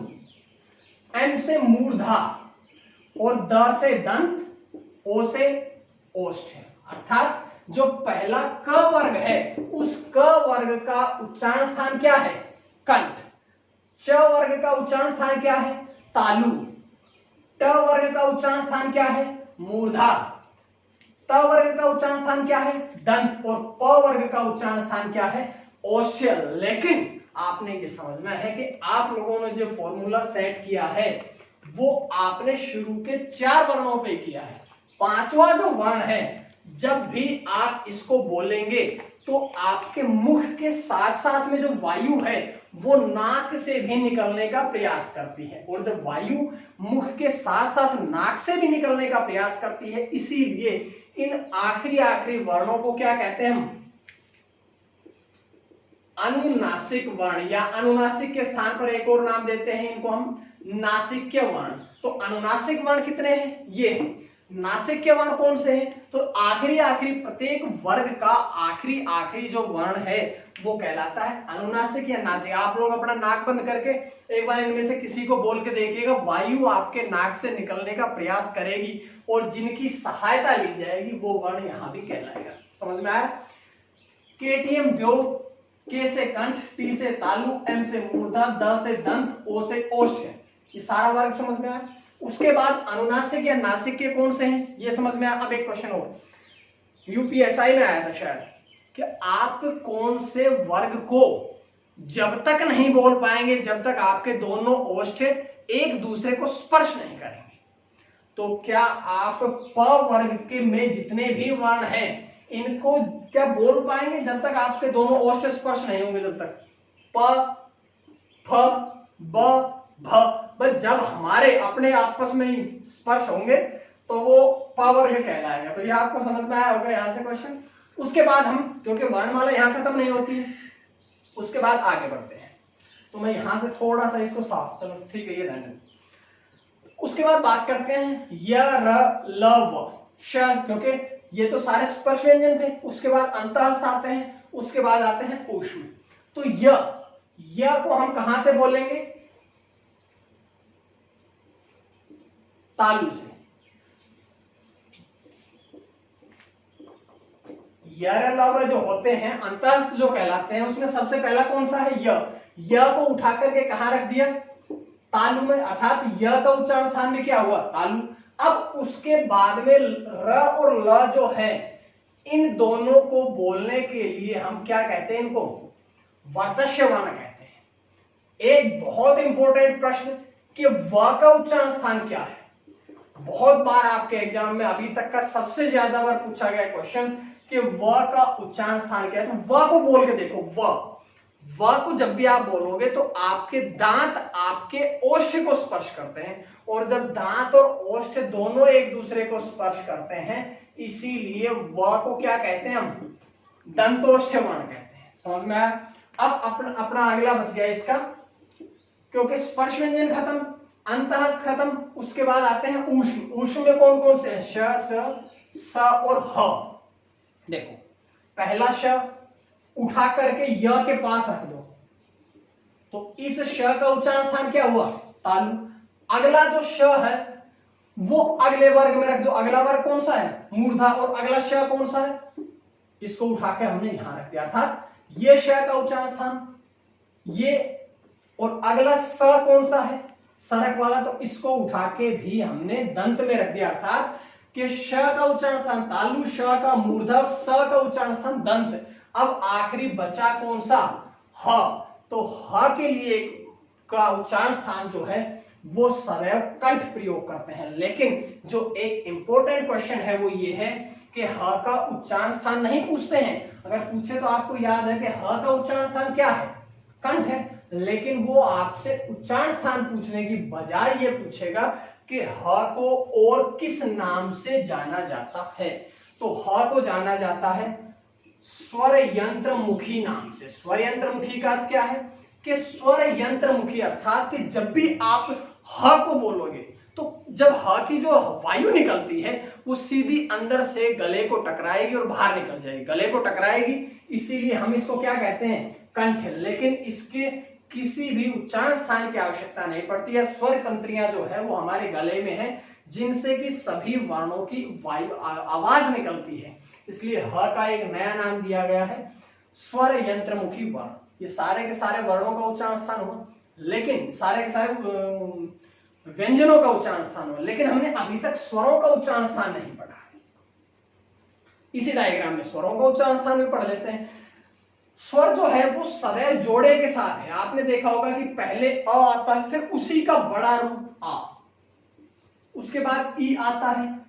Speaker 1: M से मूर्धा और द से दंत, ओ से ओष्ठ है। अर्थात जो पहला क वर्ग है उस क वर्ग का उच्चारण स्थान क्या है? कंठ। च वर्ग का उच्चारण स्थान क्या है? तालु। ट वर्ग का उच्चारण स्थान क्या है? मूर्धा। त वर्ग का उच्चारण स्थान क्या है? दंत। और प वर्ग का उच्चारण स्थान क्या है? ओष्ठ्य। लेकिन आपने ये समझना है कि आप लोगों ने जो फॉर्मूला सेट किया है वो आपने शुरू के 4 वर्णों पे किया है। 5वां जो वर्ण है, जब भी आप इसको बोलेंगे तो आपके मुख के साथ साथ में जो वायु है वो नाक से भी निकलने का प्रयास करती है, और जब वायु मुख के साथ साथ नाक से भी निकलने का प्रयास करती है, इसीलिए इन आखिरी वर्णों को क्या कहते हैं हम? अनुनासिक वर्ण, या अनुनासिक के स्थान पर एक और नाम देते हैं इनको हम नासिक्य वर्ण। तो अनुनासिक वर्ण कितने हैं? ये हैं। नासिक्य वर्ण कौन से हैं? तो आखिरी प्रत्येक वर्ग का आखिरी जो वर्ण है वो कहलाता है अनुनासिक या नासिक। आप लोग अपना नाक बंद करके एक बार इनमें से किसी को बोल के देखिएगा, वायु आपके नाक से निकलने का प्रयास करेगी और जिनकी सहायता ली जाएगी वो वर्ण यहां भी कहलाएगा। समझ में आया? KTM दो, K से कंठ, T से तालु, M से मूर्धा, द से दंत, O से ओष्ठ है। ये सारा वर्ग समझ में आया? उसके बाद अनुनासिक या नासिक के कौन से हैं ये समझ में आया? अब एक क्वेश्चन और UPSI में आया था शायद, कि आप कौन से वर्ग को जब तक नहीं बोल पाएंगे जब तक आपके दोनों ओष्ठ एक दूसरे को स्पर्श नहीं करेंगे। तो क्या आप प वर्ग के में जितने भी वर्ण हैं इनको क्या बोल पाएंगे जब तक आपके दोनों ओष्ठ स्पर्श नहीं होंगे? जब तक प, फ, ब, भ। बस जब हमारे अपने आपस में ही स्पर्श होंगे तो वो पावर के कहलाएगा। तो ये आपको समझ में आया होगा यहाँ से क्वेश्चन। उसके बाद हम, क्योंकि वर्णमाला यहाँ खत्म नहीं होती है, उसके बाद आगे बढ़ते हैं। तो मैं यहां से थोड़ा सा इसको साफ, चलो ठीक है ये रहने। उसके बाद बात करते हैं य, र, ल, व, श, क्योंकि ये तो सारे स्पर्श व्यंजन थे। उसके बाद अंतःस्थ आते हैं, उसके बाद आते हैं ऊष्म। तो य को हम कहां से बोलेंगे? तालु से। य, ल, व जो होते हैं अंतःस्थ जो कहलाते हैं, उसमें सबसे पहला कौन सा है? य को उठा करके कहां रख दिया? तालु में, अर्थात य का उच्चारण स्थान में क्या हुआ? तालु। अब उसके बाद में र और ल जो है, इन दोनों को बोलने के लिए हम क्या कहते हैं? इनको वर्तस्य वर्ण कहते हैं। एक बहुत इंपॉर्टेंट प्रश्न कि व का उच्चारण स्थान क्या है। बहुत बार आपके एग्जाम में अभी तक का सबसे ज्यादा बार पूछा गया क्वेश्चन कि व का उच्चारण स्थान क्या है। तो व को बोल के देखो। व को जब भी आप बोलोगे तो आपके दांत आपके ओष्ठ को स्पर्श करते हैं, और जब दांत और ओष्ठ दोनों एक दूसरे को स्पर्श करते हैं, इसीलिए व को क्या कहते हैं? हम दंतोष्ठ वर्ण कहते हैं। समझ में आया? अब अपना अगला बच गया इसका, क्योंकि स्पर्श व्यंजन खत्म, अंतःस्थ खत्म, उसके बाद आते हैं ऊष्म। ऊष्म में कौन कौन से हैं? श, स और ह। देखो, पहला श उठा करके य के पास रख दो, तो इस श का उच्चारण स्थान क्या हुआ? तालु। अगला जो श है वो अगले वर्ग में रख दो। अगला वर्ग कौन सा है? मूर्धा। और अगला श कौन सा है? इसको उठा के हमने यहां रख दिया, अर्थात ये श का उच्चारण स्थान ये, और अगला स कौन सा है? सड़क वाला। तो इसको उठा के भी हमने दंत में रख दिया, अर्थात कि श का उच्चारण स्थान तालु, श का मूर्धा, स का उच्चारण स्थान दंत। अब आखिरी बचा कौन सा? ह। तो ह के लिए का उच्चारण स्थान जो है वो सदैव कंठ प्रयोग करते हैं। लेकिन जो एक इंपॉर्टेंट क्वेश्चन है वो ये है कि ह का उच्चारण स्थान नहीं पूछते हैं। अगर पूछे तो आपको याद है कि ह का उच्चारण स्थान क्या है? कंठ है। लेकिन वो आपसे उच्चारण स्थान पूछने की बजाय ये पूछेगा कि ह को और किस नाम से जाना जाता है। तो ह को जाना जाता है स्वर यंत्रमुखी नाम से। स्वर यंत्रमुखी का अर्थ क्या है? कि स्वर यंत्रमुखी, अर्थात कि जब भी आप ह को बोलोगे तो जब ह की जो वायु निकलती है वो सीधी अंदर से गले को टकराएगी और बाहर निकल जाएगी। गले को टकराएगी, इसीलिए हम इसको क्या कहते हैं? कंठ। लेकिन इसके किसी भी उच्चारण स्थान की आवश्यकता नहीं पड़ती है। स्वर तंत्रियां जो है वो हमारे गले में है, जिनसे कि सभी वर्णों की वायु आवाज निकलती है। इसलिए ह का एक नया नाम दिया गया है स्वर यंत्रमुखी वर्ण। ये सारे के सारे वर्णों का उच्चारण स्थान हुआ, लेकिन सारे के सारे व्यंजनों का उच्चारण स्थान हुआ, लेकिन हमने अभी तक स्वरों का उच्चारण स्थान नहीं पढ़ा है। इसी डायग्राम में स्वरों का उच्चारण स्थान भी पढ़ लेते हैं। स्वर जो है वो सदैव जोड़े के साथ है। आपने देखा होगा कि पहले अ आता है, फिर उसी का बड़ा रूप आ, उसके बाद ई आता है,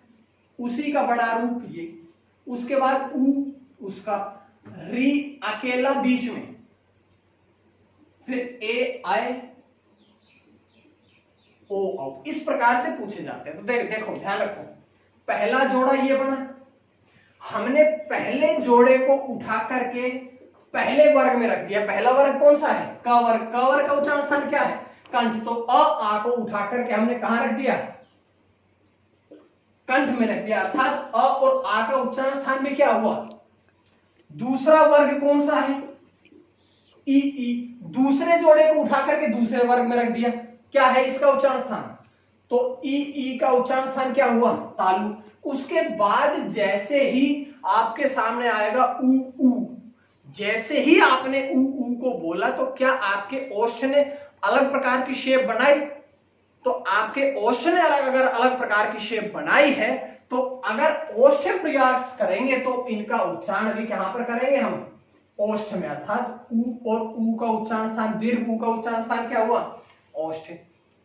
Speaker 1: उसी का बड़ा रूप ये, उसके बाद उ, उसका री अकेला बीच में, फिर ए आए, ओ आओ। इस प्रकार से पूछे जाते हैं। तो देखो ध्यान रखो, पहला जोड़ा ये बना, हमने पहले जोड़े को उठा करके पहले वर्ग में रख दिया। पहला वर्ग कौन सा है? क वर्ग। क वर्ग का उच्चारण स्थान क्या है? कंठ। तो अ आ को उठा करके हमने कहां रख दिया? कंठ में रख दिया, अर्थात अ और आ का उच्चारण स्थान में क्या हुआ? दूसरा वर्ग कौन सा है? ई ई। दूसरे जोड़े को उठा करके दूसरे वर्ग में रख दिया, क्या है इसका उच्चारण स्थान? तो ई ई का उच्चारण स्थान क्या हुआ? तालु। उसके बाद जैसे ही आपके सामने आएगा उ उ, जैसे ही आपने उ उ को बोला तो क्या आपके ओष्ठ ने अलग प्रकार की शेप बनाई? तो आपके ओष्ठ ने अगर अलग प्रकार की शेप बनाई है, तो अगर ओष्ठ प्रयास करेंगे तो इनका उच्चारण भी कहां पर करेंगे हम? ओष्ठ में, अर्थात उ और उ का उच्चारण स्थान, दीर्घ उ का उच्चारण स्थान क्या हुआ? ओष्ठ।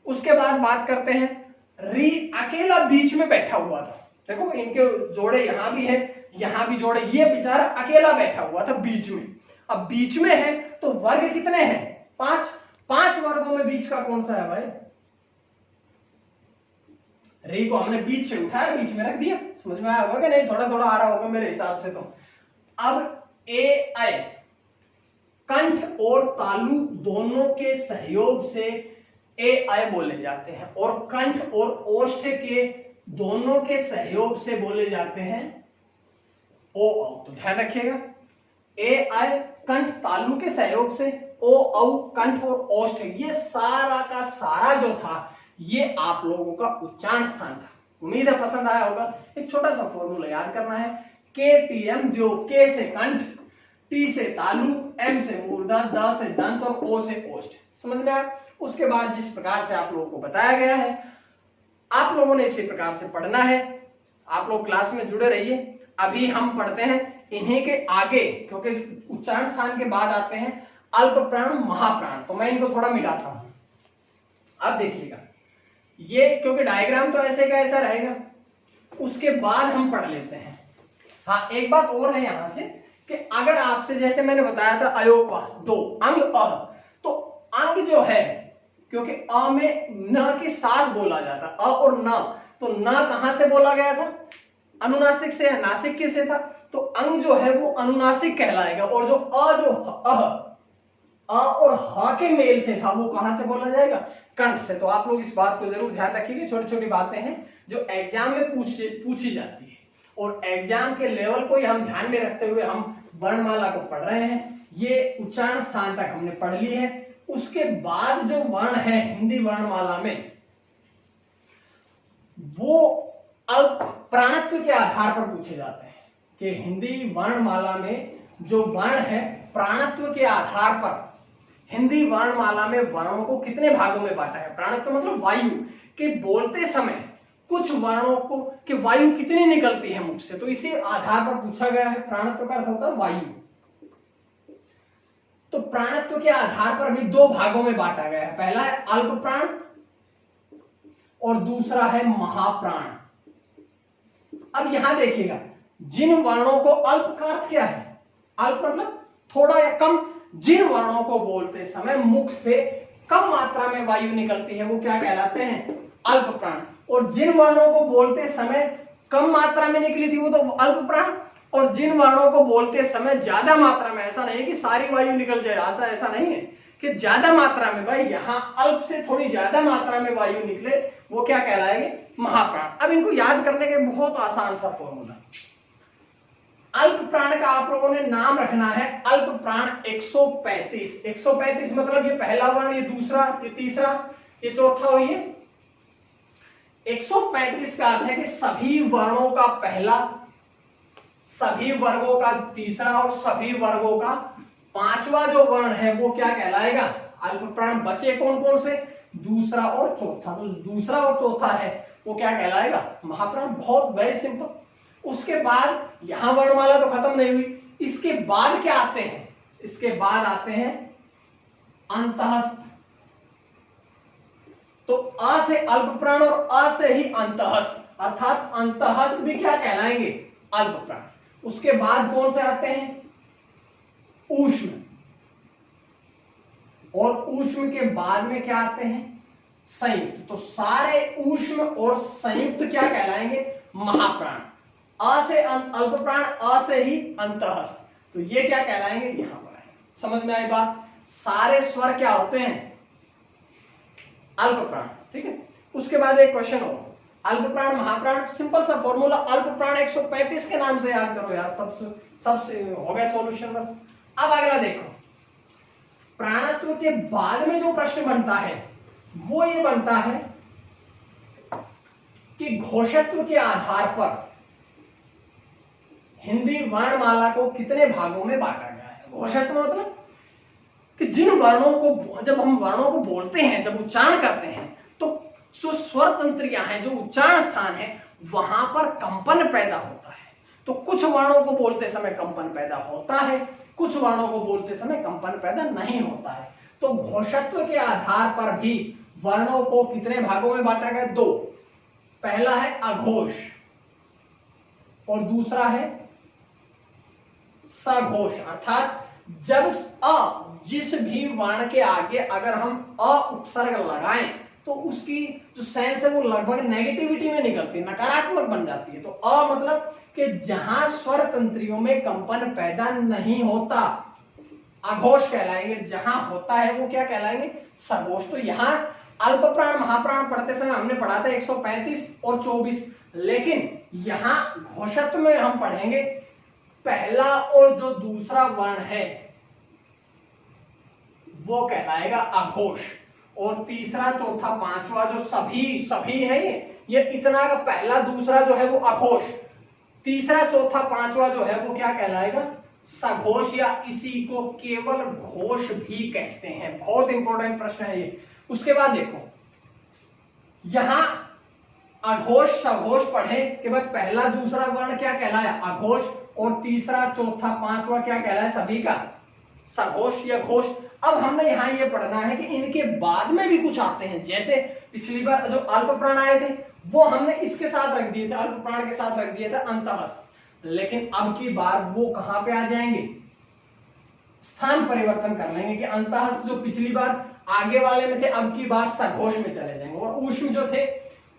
Speaker 1: उसके बाद बात करते हैं री अकेला बीच में बैठा हुआ था। देखो इनके जोड़े यहां भी है, यहां भी जोड़े, ये बेचारा अकेला बैठा हुआ था बीच में। अब बीच में है तो वर्ग कितने हैं? 5। 5 वर्गों में बीच का कौन सा है भाई? रे को हमने बीच से उठाया, बीच में रख दिया। समझ में आया होगा कि नहीं? थोड़ा थोड़ा आ रहा होगा मेरे हिसाब से। तो अब ए आई कंठ और तालु दोनों के सहयोग से ए आई बोले जाते हैं, और कंठ और ओष्ठ के दोनों के सहयोग से बोले जाते हैं ओ औ। तो ध्यान रखिएगा, ए आई कंठ तालु के सहयोग से, ओ औ कंठ और ओष्ठ, ये सारा का सारा जो था ये आप लोगों का उच्चारण स्थान था। उम्मीद है पसंद आया होगा। एक छोटा सा फॉर्मूला याद करना है, के टी एम, जो के से कंठ, टी से तालु, एम से मूर्धा, द से दंत और ओ से ओष्ठ। समझ में आया? उसके बाद जिस प्रकार से आप लोगों को बताया गया है, आप लोगों ने इसी प्रकार से पढ़ना है। आप लोग क्लास में जुड़े रहिए। अभी हम पढ़ते हैं इन्हीं के आगे, क्योंकि उच्चारण स्थान के बाद आते हैं अल्प प्राण, महाप्राण। तो मैं इनको थोड़ा मिटाता हूं। अब देखिएगा, ये क्योंकि डायग्राम तो ऐसे का ऐसा रहेगा, उसके बाद हम पढ़ लेते हैं। हाँ, एक बात और है यहां से कि अगर आपसे, जैसे मैंने बताया था अयोपा 2 अंग अ, तो अंग जो है, क्योंकि अ में न के साथ बोला जाता, अ और न, तो न कहां से बोला गया था? अनुनासिक से या नासिक के से था, तो अंग जो है वो अनुनासिक कहलाएगा। और जो अ, जो अ और ह के मेल से था, वो कहां से बोला जाएगा? कंठ से। तो आप लोग इस बात को जरूर ध्यान रखिएगा। छोटी छोटी बातें हैं जो एग्जाम में पूछी जाती है, और एग्जाम के लेवल को ही हम ध्यान में रखते हुए हम वर्णमाला को पढ़ रहे हैं। ये उच्चारण स्थान तक हमने पढ़ ली है। उसके बाद जो वर्ण है हिंदी वर्णमाला में, वो अल्प प्राणत्व के आधार पर पूछे जाते हैं कि हिंदी वर्णमाला में जो वर्ण है, प्राणत्व के आधार पर हिंदी वर्णमाला में वर्णों को कितने भागों में बांटा है। प्राणत्व मतलब वायु, के बोलते समय कुछ वर्णों को कि वायु कितनी निकलती है मुख से, तो इसी आधार पर पूछा गया है। प्राणत्व का अर्थ होता है वायु। तो प्राणत्व के आधार पर भी 2 भागों में बांटा गया है। पहला है अल्प प्राण और दूसरा है महाप्राण। अब यहां देखिएगा, जिन वर्णों को, अल्प का अर्थ क्या है? अल्प मतलब थोड़ा या कम। जिन वर्णों को बोलते समय मुख से कम मात्रा में वायु निकलती है, वो क्या कहलाते हैं? अल्प प्राण। और जिन वर्णों को बोलते समय कम मात्रा में निकली थी, वो तो अल्प प्राण। और जिन वर्णों को बोलते समय ज्यादा मात्रा में, ऐसा नहीं कि सारी वायु निकल जाए, ऐसा नहीं है कि ज्यादा मात्रा में, भाई यहां अल्प से थोड़ी ज्यादा मात्रा में वायु निकले, वो क्या कहलाएंगे? महाप्राण। अब इनको याद करने के बहुत आसान सा फॉर्मूला, अल्प प्राण का आप लोगों ने नाम रखना है अल्प प्राण 135। 135 मतलब ये पहला वर्ण, ये दूसरा, ये तीसरा, ये चौथा, और ये 135 का अर्थ है कि सभी वर्णों का पहला, सभी वर्गों का तीसरा और सभी वर्गों का 5वां जो वर्ण है वो क्या कहलाएगा? अल्प प्राण। बचे कौन कौन से? दूसरा और चौथा। तो दूसरा और चौथा है वो क्या कहलाएगा? महाप्राण। बहुत वेरी सिंपल। उसके बाद यहां वर्णमाला तो खत्म नहीं हुई, इसके बाद क्या आते हैं? इसके बाद आते हैं अंतःस्थ। तो अ से अल्प प्राण और अ से ही अंतःस्थ, अर्थात अंतःस्थ भी क्या कहलाएंगे? अल्प प्राण। उसके बाद कौन से आते हैं? ऊष्म। और ऊष्म के बाद में क्या आते हैं? संयुक्त। तो सारे ऊष्म और संयुक्त क्या कहलाएंगे? महाप्राण। अ से अल्प प्राण, अ से ही अंतःस्थ, तो ये क्या कहलाएंगे? यहां पर आएंगे। समझ में आई बात? सारे स्वर क्या होते हैं? अल्प प्राण। ठीक है। उसके बाद एक क्वेश्चन हो, अल्प प्राण महाप्राण, सिंपल सा फॉर्मूला, अल्प प्राण 135 के नाम से याद करो यार, सबसे हो गया सॉल्यूशन बस। अब अगला देखो, प्राणत्व के बाद में जो प्रश्न बनता है वो ये बनता है कि घोषत्व के आधार पर हिंदी वर्णमाला को कितने भागों में बांटा गया है। घोषत्व मतलब कि जिन वर्णों को, जब हम वर्णों को बोलते हैं, जब उच्चारण करते हैं, तो जो स्वर तंत्रियां हैं, जो उच्चारण स्थान है, वहां पर कंपन पैदा होता है। तो कुछ वर्णों को बोलते समय कंपन पैदा होता है, कुछ वर्णों को बोलते समय कंपन पैदा नहीं होता है। तो घोषत्व के आधार पर भी वर्णों को कितने भागों में बांटा गया? 2। पहला है अघोष और दूसरा है सघोष। अर्थात जब अ जिस भी वर्ण के आगे अगर हम अ उपसर्ग लगाएं तो उसकी जो सेंस है वो लगभग नेगेटिविटी में निकलती है, नकारात्मक बन जाती है। तो अ मतलब कि जहां स्वर तंत्रियों में कंपन पैदा नहीं होता, अघोष कहलाएंगे। जहां होता है वो क्या कहलाएंगे, सघोष। तो यहाँ अल्प प्राण महाप्राण पढ़ते समय हमने पढ़ा था 135 और 24, लेकिन यहाँ घोषत्व में हम पढ़ेंगे पहला और जो दूसरा वर्ण है वो कहलाएगा अघोष, और तीसरा चौथा पांचवा जो सभी है ये इतना का पहला दूसरा जो है वो अघोष, तीसरा चौथा पांचवा जो है वो क्या कहलाएगा, सघोष, या इसी को केवल घोष भी कहते हैं। बहुत इंपॉर्टेंट प्रश्न है ये। उसके बाद देखो यहां अघोष सघोष पढ़े के बाद पहला दूसरा वर्ण क्या कहलाया, अघोष, और तीसरा चौथा पांचवा क्या कहलाया, सभी का सघोष या घोष। अब हमने यहां ये पढ़ना है कि इनके बाद में भी कुछ आते हैं, जैसे पिछली बार जो अल्प प्राण आए थे वो हमने इसके साथ रख दिए थे, अल्प प्राण के साथ रख दिए थे अंतःस्थ, लेकिन अब की बार वो कहां पे आ जाएंगे, स्थान परिवर्तन कर लेंगे कि अंतःस्थ जो पिछली बार आगे वाले में थे अब की बार सघोष में चले जाएंगे, और ऊष्म जो थे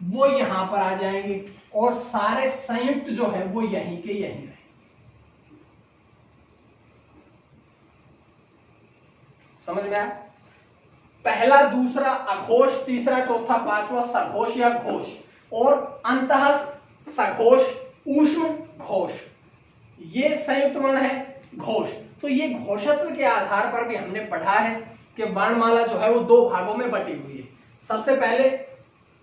Speaker 1: वो यहां पर आ जाएंगे, और सारे संयुक्त जो है वो यहीं के यहीं रहे। समझ में आया? पहला दूसरा अघोष, तीसरा चौथा पांचवा सघोष या घोष, और अंतःस्थ सघोष ऊष्म घोष, ये संयुक्त वर्ण है घोष। तो ये घोषत्व के आधार पर भी हमने पढ़ा है कि वर्णमाला जो है वो दो भागों में बटी हुई है। सबसे पहले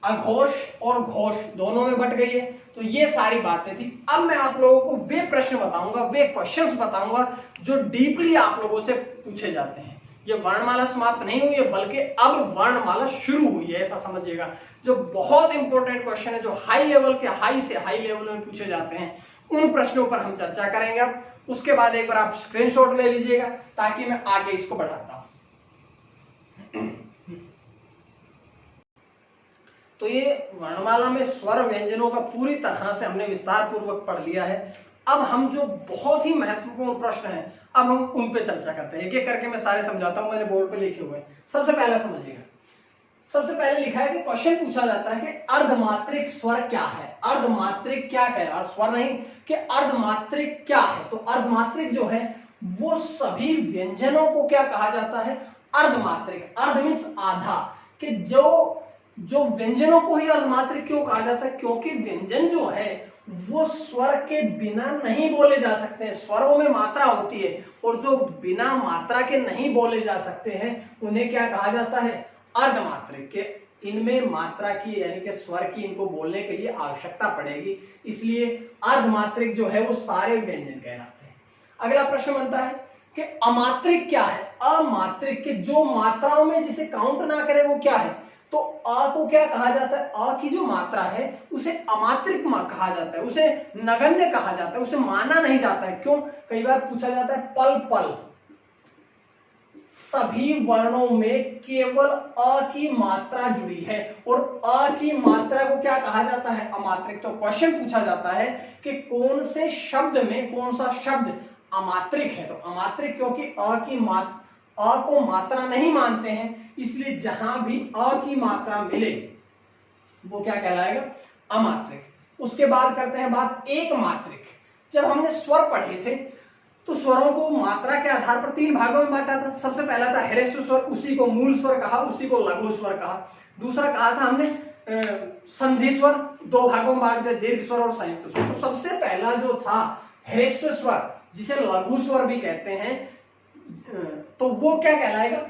Speaker 1: अघोष और घोष दोनों में बट गई है। तो ये सारी बातें थी। अब मैं आप लोगों को वे प्रश्न बताऊंगा, वे क्वेश्चंस बताऊंगा जो डीपली आप लोगों से पूछे जाते हैं। ये वर्णमाला समाप्त नहीं हुई है, बल्कि अब वर्णमाला शुरू हुई है, ऐसा समझिएगा। जो बहुत इंपॉर्टेंट क्वेश्चन है, जो हाई लेवल के हाई से हाई लेवल में पूछे जाते हैं, उन प्रश्नों पर हम चर्चा करेंगे। अब उसके बाद एक बार आप स्क्रीनशॉट ले लीजिएगा ताकि मैं आगे इसको बढ़ाता हूं। तो ये वर्णमाला में स्वर व्यंजनों का पूरी तरह से हमने विस्तार पूर्वक पढ़ लिया है। अब हम जो बहुत ही महत्वपूर्ण प्रश्न है अब हम उन पे चर्चा करते हैं। एक एक करके मैं सारे समझाता हूं, मैंने बोर्ड पे लिखे हुए हैं। सबसे पहला समझिएगा, सबसे पहले लिखा है कि क्वेश्चन पूछा जाता है कि अर्धमात्रिक स्वर क्या है। अर्धमात्रिक क्या है, और स्वर नहीं कि अर्धमात्रिक क्या है। तो अर्धमात्रिक जो है वो सभी व्यंजनों को क्या कहा जाता है, अर्धमात्रिक। अर्ध मीन्स आधा, कि जो व्यंजनों को ही अर्धमात्रिक क्यों कहा जाता है, क्योंकि व्यंजन जो है वो स्वर के बिना नहीं बोले जा सकते हैं। स्वरों में मात्रा होती है, और जो बिना मात्रा के नहीं बोले जा सकते हैं उन्हें क्या कहा जाता है, अर्धमात्रिक। के इनमें मात्रा की यानी कि स्वर की इनको बोलने के लिए आवश्यकता पड़ेगी, इसलिए अर्धमात्रिक जो है वो सारे व्यंजन कहलाते हैं। अगला प्रश्न बनता है कि अमात्रिक क्या है। अमात्रिक के जो मात्राओं में जिसे काउंट ना करे वो क्या है। तो अ को क्या कहा जाता है, अ की जो मात्रा है उसे अमात्रिक कहा जाता है, उसे नगण्य कहा जाता है, उसे माना नहीं जाता है। क्यों, कई बार पूछा जाता है पल पल सभी वर्णों में केवल अ की मात्रा जुड़ी है, और अ की मात्रा को क्या कहा जाता है, अमात्रिक। तो क्वेश्चन पूछा जाता है कि कौन से शब्द में कौन सा शब्द अमात्रिक है। तो अमात्रिक क्योंकि अ को मात्रा नहीं मानते हैं, इसलिए जहां भी अ की मात्रा मिले वो क्या कहलाएगा, अमात्रिक। उसके बाद करते हैं बात एक मात्रिक। जब हमने स्वर पढ़े थे तो स्वरों को मात्रा के आधार पर तीन भागों में बांटा था। सबसे पहला था ह्रस्व स्वर, उसी को मूल स्वर कहा, उसी को लघु स्वर कहा। दूसरा कहा था हमने संधि स्वर, दो भागों में बांट दिया, दीर्घ स्वर और संयुक्त स्वर। तो सबसे पहला जो था ह्रस्व स्वर, जिसे लघु स्वर भी कहते हैं, तो वो क्या कहलाएगा,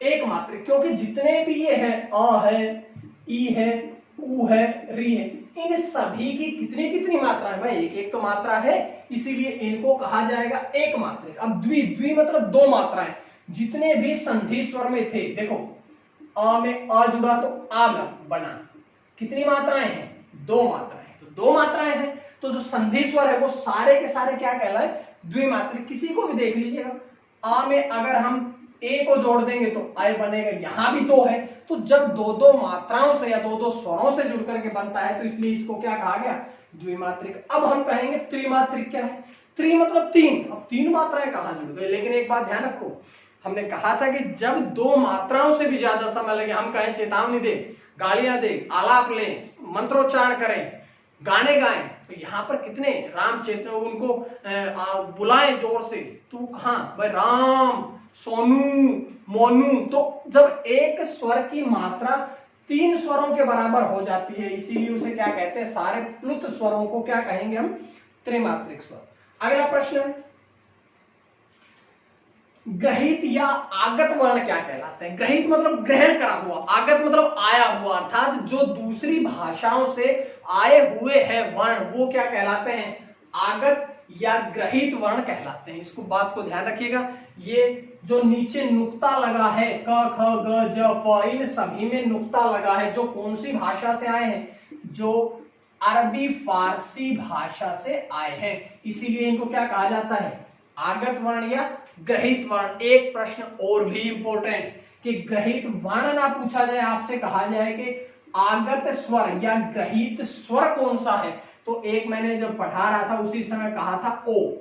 Speaker 1: एक मात्रिक। क्योंकि जितने भी ये है, अ है, ई है, उ है, री है, इन सभी की कितनी कितनी मात्रा है भाई, एक एक तो मात्रा है, इसीलिए इनको कहा जाएगा एक मात्रिक। अब द्वि मतलब दो मात्राएं। जितने भी संधि स्वर में थे, देखो अ में अ जुड़ा तो आ बना, कितनी मात्राएं हैं, दो मात्राएं। तो दो मात्राएं हैं, तो जो संधि स्वर है वो सारे के सारे क्या कहलाए, द्विमात्रिक। किसी को भी देख लीजिएगा, आ में अगर हम ए को जोड़ देंगे तो आय बनेगा, यहां भी दो है। तो जब दो दो मात्राओं से या दो दो स्वरों से जुड़ करके बनता है तो इसलिए इसको क्या कहा गया, द्विमात्रिक। अब हम कहेंगे त्रिमात्रिक क्या है। त्रि मतलब तीन। अब तीन मात्राएं कहां जुड़ गई, लेकिन एक बात ध्यान रखो, हमने कहा था कि जब दो मात्राओं से भी ज्यादा समय लगे, हम कहें चेतावनी दे, गालियां दे, आलाप लें, मंत्रोच्चारण करें, गाने गाएं, तो यहाँ पर कितने राम चेतन उनको बुलाएं जोर से, तू कहां भाई, राम, सोनू, मोनू। तो जब एक स्वर की मात्रा 3 स्वरों के बराबर हो जाती है, इसीलिए उसे क्या कहते हैं, सारे प्लुत स्वरों को क्या कहेंगे हम, त्रिमात्रिक स्वर। अगला प्रश्न है, ग्रहित या आगत वर्ण क्या कहलाते हैं? ग्रहित मतलब ग्रहण करा हुआ, आगत मतलब आया हुआ, अर्थात जो दूसरी भाषाओं से आए हुए हैं वर्ण, वो क्या कहलाते हैं, आगत या ग्रहित वर्ण कहलाते हैं। इसको बात को ध्यान रखिएगा, ये जो नीचे नुक्ता लगा है, क ख ग ज फ, इन सभी में नुक्ता लगा है, जो कौन सी भाषा से आए हैं, जो अरबी फारसी भाषा से आए हैं, इसीलिए इनको क्या कहा जाता है, आगत वर्ण या ग्रहित वर्ण। एक प्रश्न और भी इंपॉर्टेंट, कि ग्रहित वर्ण ना पूछा जाए आपसे, कहा जाए कि आगत स्वर या ग्रहित स्वर कौन सा है, तो एक मैंने जब पढ़ा रहा था उसी समय कहा था ओ,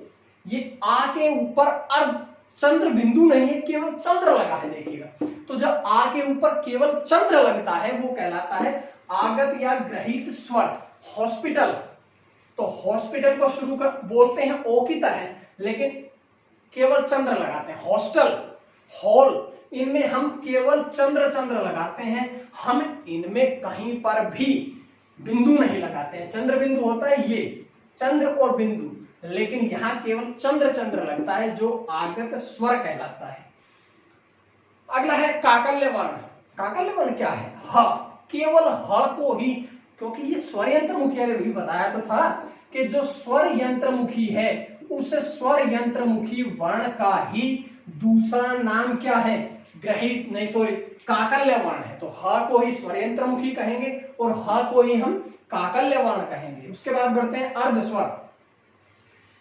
Speaker 1: ये आ के ऊपर अर्ध चंद्र बिंदु नहीं है, केवल चंद्र लगा है, देखिएगा। तो जब आ के ऊपर केवल चंद्र लगता है वो कहलाता है आगत या ग्रहित स्वर। हॉस्पिटल, तो हॉस्पिटल को शुरू कर बोलते हैं ओ की तरह, लेकिन केवल चंद्र लगाते हैं। हॉस्टल, हॉल, इनमें हम केवल चंद्र चंद्र लगाते हैं, हम इनमें कहीं पर भी बिंदु नहीं लगाते हैं। चंद्र बिंदु होता है ये, चंद्र और बिंदु, लेकिन यहां केवल चंद्र चंद्र लगता है, जो आगत स्वर कहलाता है। अगला है काकल्य वर्ण। काकल्य वर्ण क्या है, ह, केवल ह को ही, क्योंकि ये स्वर यंत्रमुखी, भी बताया तो था कि जो स्वर यंत्रमुखी है उस स्वर यंत्रमुखी वर्ण का ही दूसरा नाम क्या है, ग्रहित नहीं सॉरी काकल्य वर्ण है। तो ह को ही स्वर यंत्रमुखी कहेंगे और ह को ही हम काकल्य वर्ण कहेंगे। उसके बाद बढ़ते हैं अर्ध स्वर।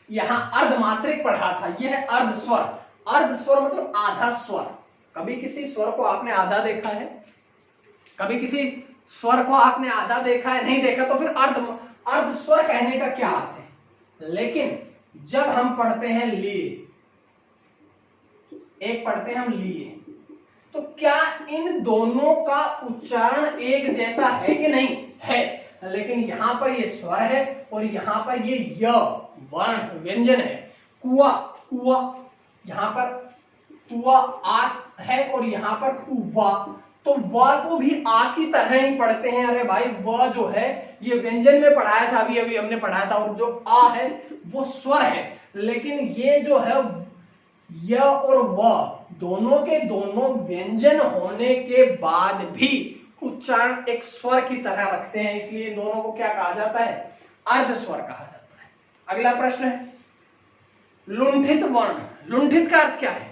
Speaker 1: यहां अर्धमात्रिक पढ़ा था, यह है अर्ध स्वर। अर्ध स्वर मतलब आधा स्वर। कभी किसी स्वर को आपने आधा देखा है, कभी किसी स्वर को आपने आधा देखा है, नहीं देखा, तो फिर अर्ध स्वर कहने का क्या अर्थ है। लेकिन जब हम पढ़ते हैं लिए, एक पढ़ते हैं हम लिए, तो क्या इन दोनों का उच्चारण एक जैसा है कि नहीं है, लेकिन यहां पर ये स्वर है और यहां पर ये य वर्ण व्यंजन है। कुआ, कुआ, यहां पर कुआ आ है और यहां पर कुआ, तो व को भी आ की तरह ही पढ़ते हैं। अरे भाई व जो है ये व्यंजन में पढ़ाया था, अभी अभी हमने पढ़ाया था, और जो आ है वो स्वर है, लेकिन ये जो है य और व दोनों के दोनों व्यंजन होने के बाद भी उच्चारण एक स्वर की तरह रखते हैं, इसलिए दोनों को क्या कहा जाता है, अर्ध स्वर कहा जाता है। अगला प्रश्न है लुंठित वर्ण। लुंठित का अर्थ क्या है?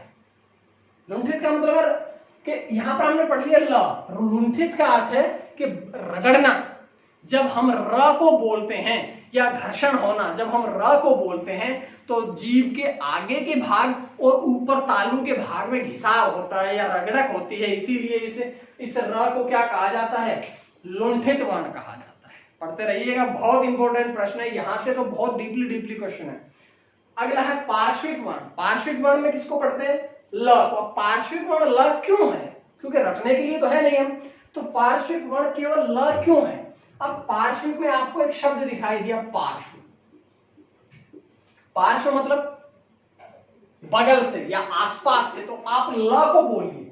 Speaker 1: लुंठित का मतलब है कि यहां पर हमने पढ़ लिया ल, लुंठित का अर्थ है कि रगड़ना। जब हम र को बोलते हैं, या घर्षण होना, जब हम र को बोलते हैं तो जीभ के आगे के भाग और ऊपर तालू के भाग में घिसाव होता है या रगड़क होती है, इसीलिए इस र को क्या कहा जाता है, लुंठित वर्ण कहा जाता है। पढ़ते रहिएगा, बहुत इंपॉर्टेंट प्रश्न है, यहां से तो बहुत डीपली क्वेश्चन है। अगला है पार्श्विक वर्ण। पार्श्विक वर्ण में किसको पढ़ते हैं, ल। तो पार्श्विक वर्ण ल क्यों है, क्योंकि रटने के लिए तो है नहीं हम, तो पार्श्विक वर्ण केवल ल क्यों है। अब पार्श्विक में आपको एक शब्द दिखाई दिया, पार्श्व। पार्श्व मतलब बगल से या आसपास से, तो आप ल को बोलिए,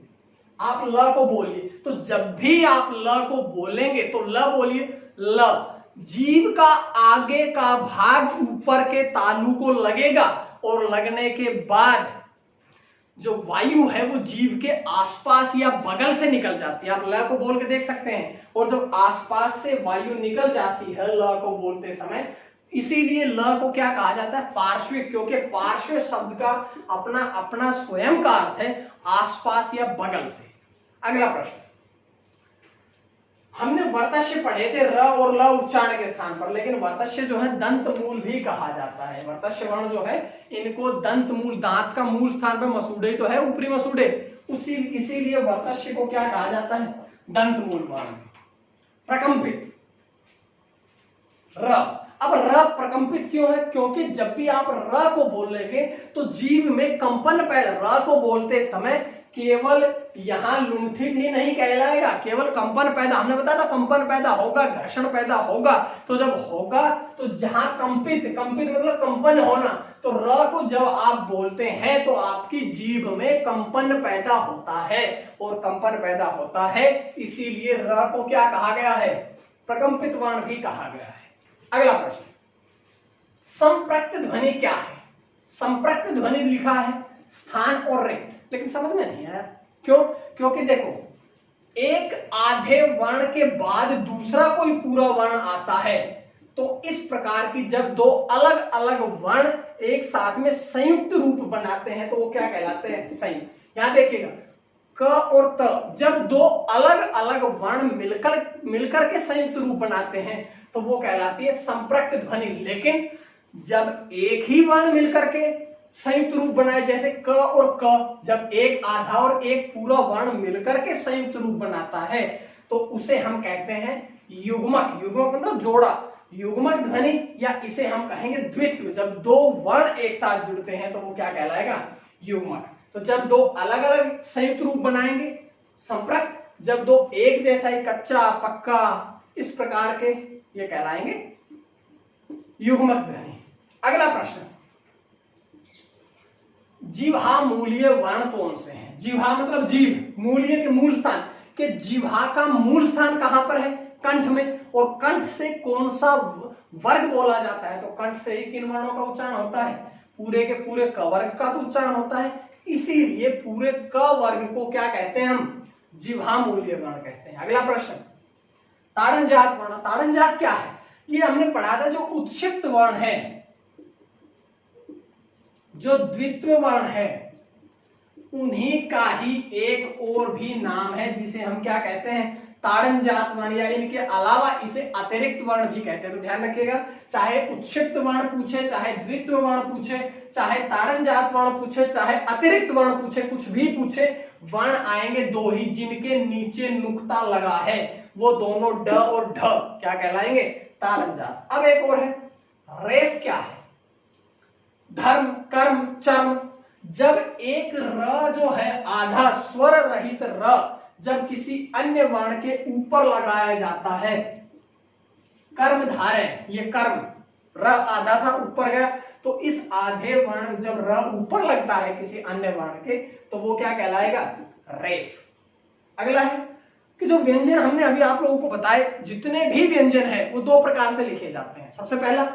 Speaker 1: आप ल को बोलिए। तो जब भी आप ल को बोलेंगे तो ल बोलिए, ल। जीभ का आगे का भाग ऊपर के तालू को लगेगा और लगने के बाद जो वायु है वो जीभ के आसपास या बगल से निकल जाती है। आप ल को बोल के देख सकते हैं, और जब आसपास से वायु निकल जाती है ल को बोलते समय, इसीलिए ल को क्या कहा जाता है, पार्श्विक, क्योंकि पार्श्व शब्द का अपना अपना स्वयं का अर्थ है आसपास या बगल से। अगला प्रश्न, हमने वर्तस्य पढ़े थे र और ल उच्चारण के स्थान पर, लेकिन वर्तस्य जो है दंत मूल भी कहा जाता है। वर्तस्य वर्ण जो है इनको दंत मूल, दांत का मूल स्थान पर मसूड़े तो है, ऊपरी मसूड़े, इसीलिए वर्तस्य को क्या कहा जाता है, दंत मूल वर्ण। प्रकंपित र, अब र प्रकंपित क्यों है? क्योंकि जब भी आप र को बोलेंगे तो जीभ में कंपन पैदा, र को बोलते समय केवल यहां लुंठित ही नहीं कहलाएगा, केवल कंपन पैदा, हमने बताया था कंपन पैदा होगा, घर्षण पैदा होगा। तो जब होगा तो जहां कंपित, कंपित मतलब कंपन होना, तो र को जब आप बोलते हैं तो आपकी जीभ में कंपन पैदा होता है, और कंपन पैदा होता है, इसीलिए र को क्या कहा गया है? प्रकंपित वर्ण भी कहा गया है। अगला प्रश्न, संप्रक्त ध्वनि क्या है? संप्रक्त ध्वनि लिखा है स्थान और रिक्त, लेकिन समझ में नहीं आया। क्यों? क्योंकि देखो, एक आधे वर्ण के बाद दूसरा कोई पूरा वर्ण आता है, तो इस प्रकार की जब दो अलग अलग वर्ण एक साथ में संयुक्त रूप बनाते हैं तो वो क्या कहलाते हैं? संयुक्त। यहां देखिएगा, क और त, जब दो अलग अलग वर्ण मिलकर के संयुक्त रूप बनाते हैं तो वो कहलाती है संप्रक्त ध्वनि। लेकिन जब एक ही वर्ण मिलकर के संयुक्त रूप बनाए, जैसे क और क, जब एक आधा और एक पूरा वर्ण मिलकर के संयुक्त रूप बनाता है तो उसे हम कहते हैं युग्मक। युग्मक मतलब जोड़ा, युग्मक ध्वनि, या इसे हम कहेंगे द्वित्व। जब दो वर्ण एक साथ जुड़ते हैं तो वो क्या कहलाएगा? युग्मक। तो जब दो अलग अलग संयुक्त रूप बनाएंगे संप्रक्त, जब दो एक जैसा ही कच्चा पक्का इस प्रकार के, ये कहलाएंगे युग्मक ध्वनि। अगला प्रश्न, जिह्वा मूलीय वर्ण कौन से हैं? जिह्वा मतलब जीभ, मूलीय के मूल स्थान, के जिह्वा का मूल स्थान कहां पर है? कंठ में। और कंठ से कौन सा वर्ग बोला जाता है? तो कंठ से ही किन वर्णों का उच्चारण होता है? पूरे के पूरे क वर्ग का तो उच्चारण होता है, इसीलिए पूरे क वर्ग को क्या कहते हैं हम? जिह्वा मूलीय वर्ण कहते हैं। अगला प्रश्न, ताड़नजात वर्ण। ताड़नजात क्या है? ये हमने पढ़ा था, जो उत्क्षिप्त वर्ण है, जो द्वित्व वर्ण है, उन्हीं का ही एक और भी नाम है जिसे हम क्या कहते हैं? ताड़नजात वर्ण, या इनके अलावा इसे अतिरिक्त वर्ण भी कहते हैं। तो ध्यान रखिएगा, चाहे उत्क्षिप्त वर्ण पूछे, चाहे द्वित्व वर्ण पूछे, चाहे ताड़नजात वर्ण पूछे, चाहे अतिरिक्त वर्ण पूछे, कुछ भी पूछे, वर्ण आएंगे दो ही, जिनके नीचे नुक्ता लगा है, वो दोनों ड और ढ क्या कहलाएंगे? ताड़नजात। अब एक और है, रेफ क्या है? धर्म, कर्म, चर्म। जब एक र जो है आधा स्वर रहित र जब किसी अन्य वर्ण के ऊपर लगाया जाता है, कर्म धारे, ये कर्म, र आधा था ऊपर गया, तो इस आधे वर्ण जब र ऊपर लगता है किसी अन्य वर्ण के तो वो क्या कहलाएगा? रेफ। अगला है कि जो व्यंजन हमने अभी आप लोगों को बताए, जितने भी व्यंजन है वो दो प्रकार से लिखे जाते हैं। सबसे पहला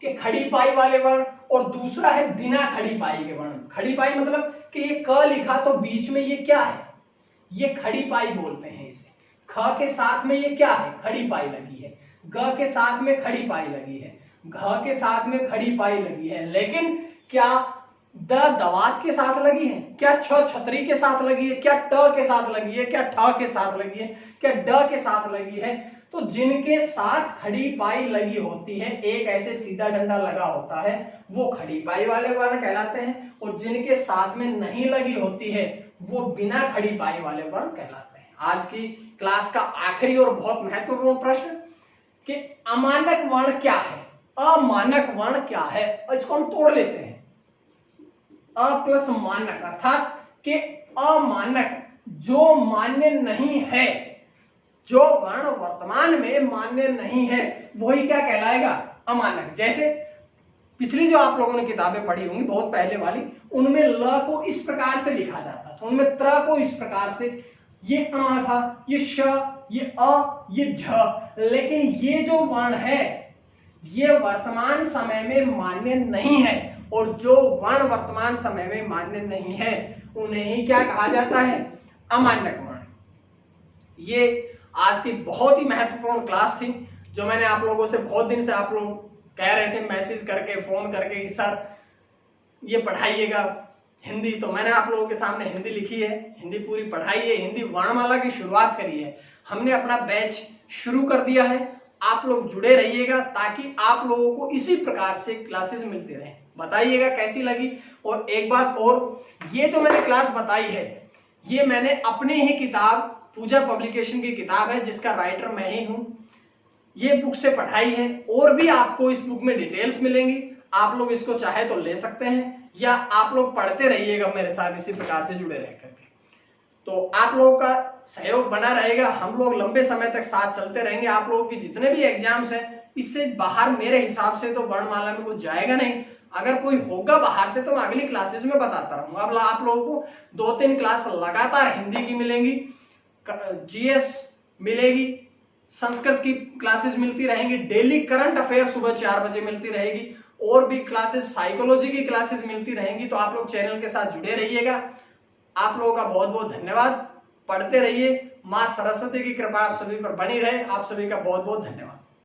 Speaker 1: कि खड़ी पाई वाले वर्ण, और दूसरा है बिना खड़ी पाई के वर्ण। खड़ी पाई मतलब कि ये क लिखा तो बीच में ये क्या है? ये खड़ी पाई बोलते हैं इसे। ख के साथ में ये क्या है? खड़ी पाई लगी है। ग के साथ में खड़ी पाई लगी है। घ के साथ में खड़ी पाई लगी है। लेकिन क्या द दवात के साथ लगी है? क्या छ छतरी के साथ लगी है? क्या ट के साथ लगी है? क्या ठ के साथ लगी है? क्या ड के साथ लगी है? तो जिनके साथ खड़ी पाई लगी होती है, एक ऐसे सीधा डंडा लगा होता है, वो खड़ी पाई वाले वर्ण कहलाते हैं, और जिनके साथ में नहीं लगी होती है वो बिना खड़ी पाई वाले वर्ण कहलाते हैं। आज की क्लास का आखिरी और बहुत महत्वपूर्ण प्रश्न कि अमानक वर्ण क्या है? अमानक वर्ण क्या है? इसको हम तोड़ लेते हैं। अ प्लस मानक, अर्थात कि अमानक जो मान्य नहीं है, जो वर्ण वर्तमान में मान्य नहीं है, वही क्या कहलाएगा? अमानक। जैसे पिछली जो आप लोगों ने किताबें पढ़ी होंगी बहुत पहले वाली, उनमें ल को इस प्रकार से लिखा जाता था, उनमें त्र को इस प्रकार से, ये अ था, ये श, ये अ, ये झ। लेकिन ये जो वर्ण है ये वर्तमान समय में मान्य नहीं है, और जो वर्ण वर्तमान समय में मान्य नहीं है उन्हें ही क्या कहा जाता है? अमानक वर्ण। ये आज की बहुत ही महत्वपूर्ण क्लास थी, जो मैंने आप लोगों से बहुत दिन से आप लोग कह रहे थे मैसेज करके, फोन करके कि सर ये पढ़ाइएगा हिंदी, तो मैंने आप लोगों के सामने हिंदी लिखी है, हिंदी पूरी पढ़ाई है, हिंदी वर्णमाला की शुरुआत करी है। हमने अपना बैच शुरू कर दिया है, आप लोग जुड़े रहिएगा ताकि आप लोगों को इसी प्रकार से क्लासेस मिलती रहें। बताइएगा कैसी लगी। और एक बात और, ये जो मैंने क्लास बताई है ये मैंने अपनी ही किताब, पूजा पब्लिकेशन की किताब है जिसका राइटर मैं ही हूं, ये बुक से पढ़ाई है, और भी आपको इस बुक में डिटेल्स मिलेंगी। आप लोग इसको चाहे तो ले सकते हैं, या आप लोग पढ़ते रहिएगा मेरे साथ इसी प्रकार से जुड़े रह करके। तो आप लोगों का सहयोग बना रहेगा, हम लोग लंबे समय तक साथ चलते रहेंगे। आप लोगों की जितने भी एग्जाम्स हैं, इससे बाहर मेरे हिसाब से तो वर्णमाला में कुछ जाएगा नहीं। अगर कोई होगा बाहर से तो मैं अगली क्लासेस में बताता रहूंगा। अब आप लोगों को 2-3 क्लास लगातार हिंदी की मिलेंगी, जीएस मिलेगी, संस्कृत की क्लासेस मिलती रहेंगी, डेली करंट अफेयर सुबह 4 बजे मिलती रहेगी, और भी क्लासेस, साइकोलॉजी की क्लासेस मिलती रहेंगी। तो आप लोग चैनल के साथ जुड़े रहिएगा। आप लोगों का बहुत बहुत धन्यवाद। पढ़ते रहिए, मां सरस्वती की कृपा आप सभी पर बनी रहे। आप सभी का बहुत बहुत धन्यवाद।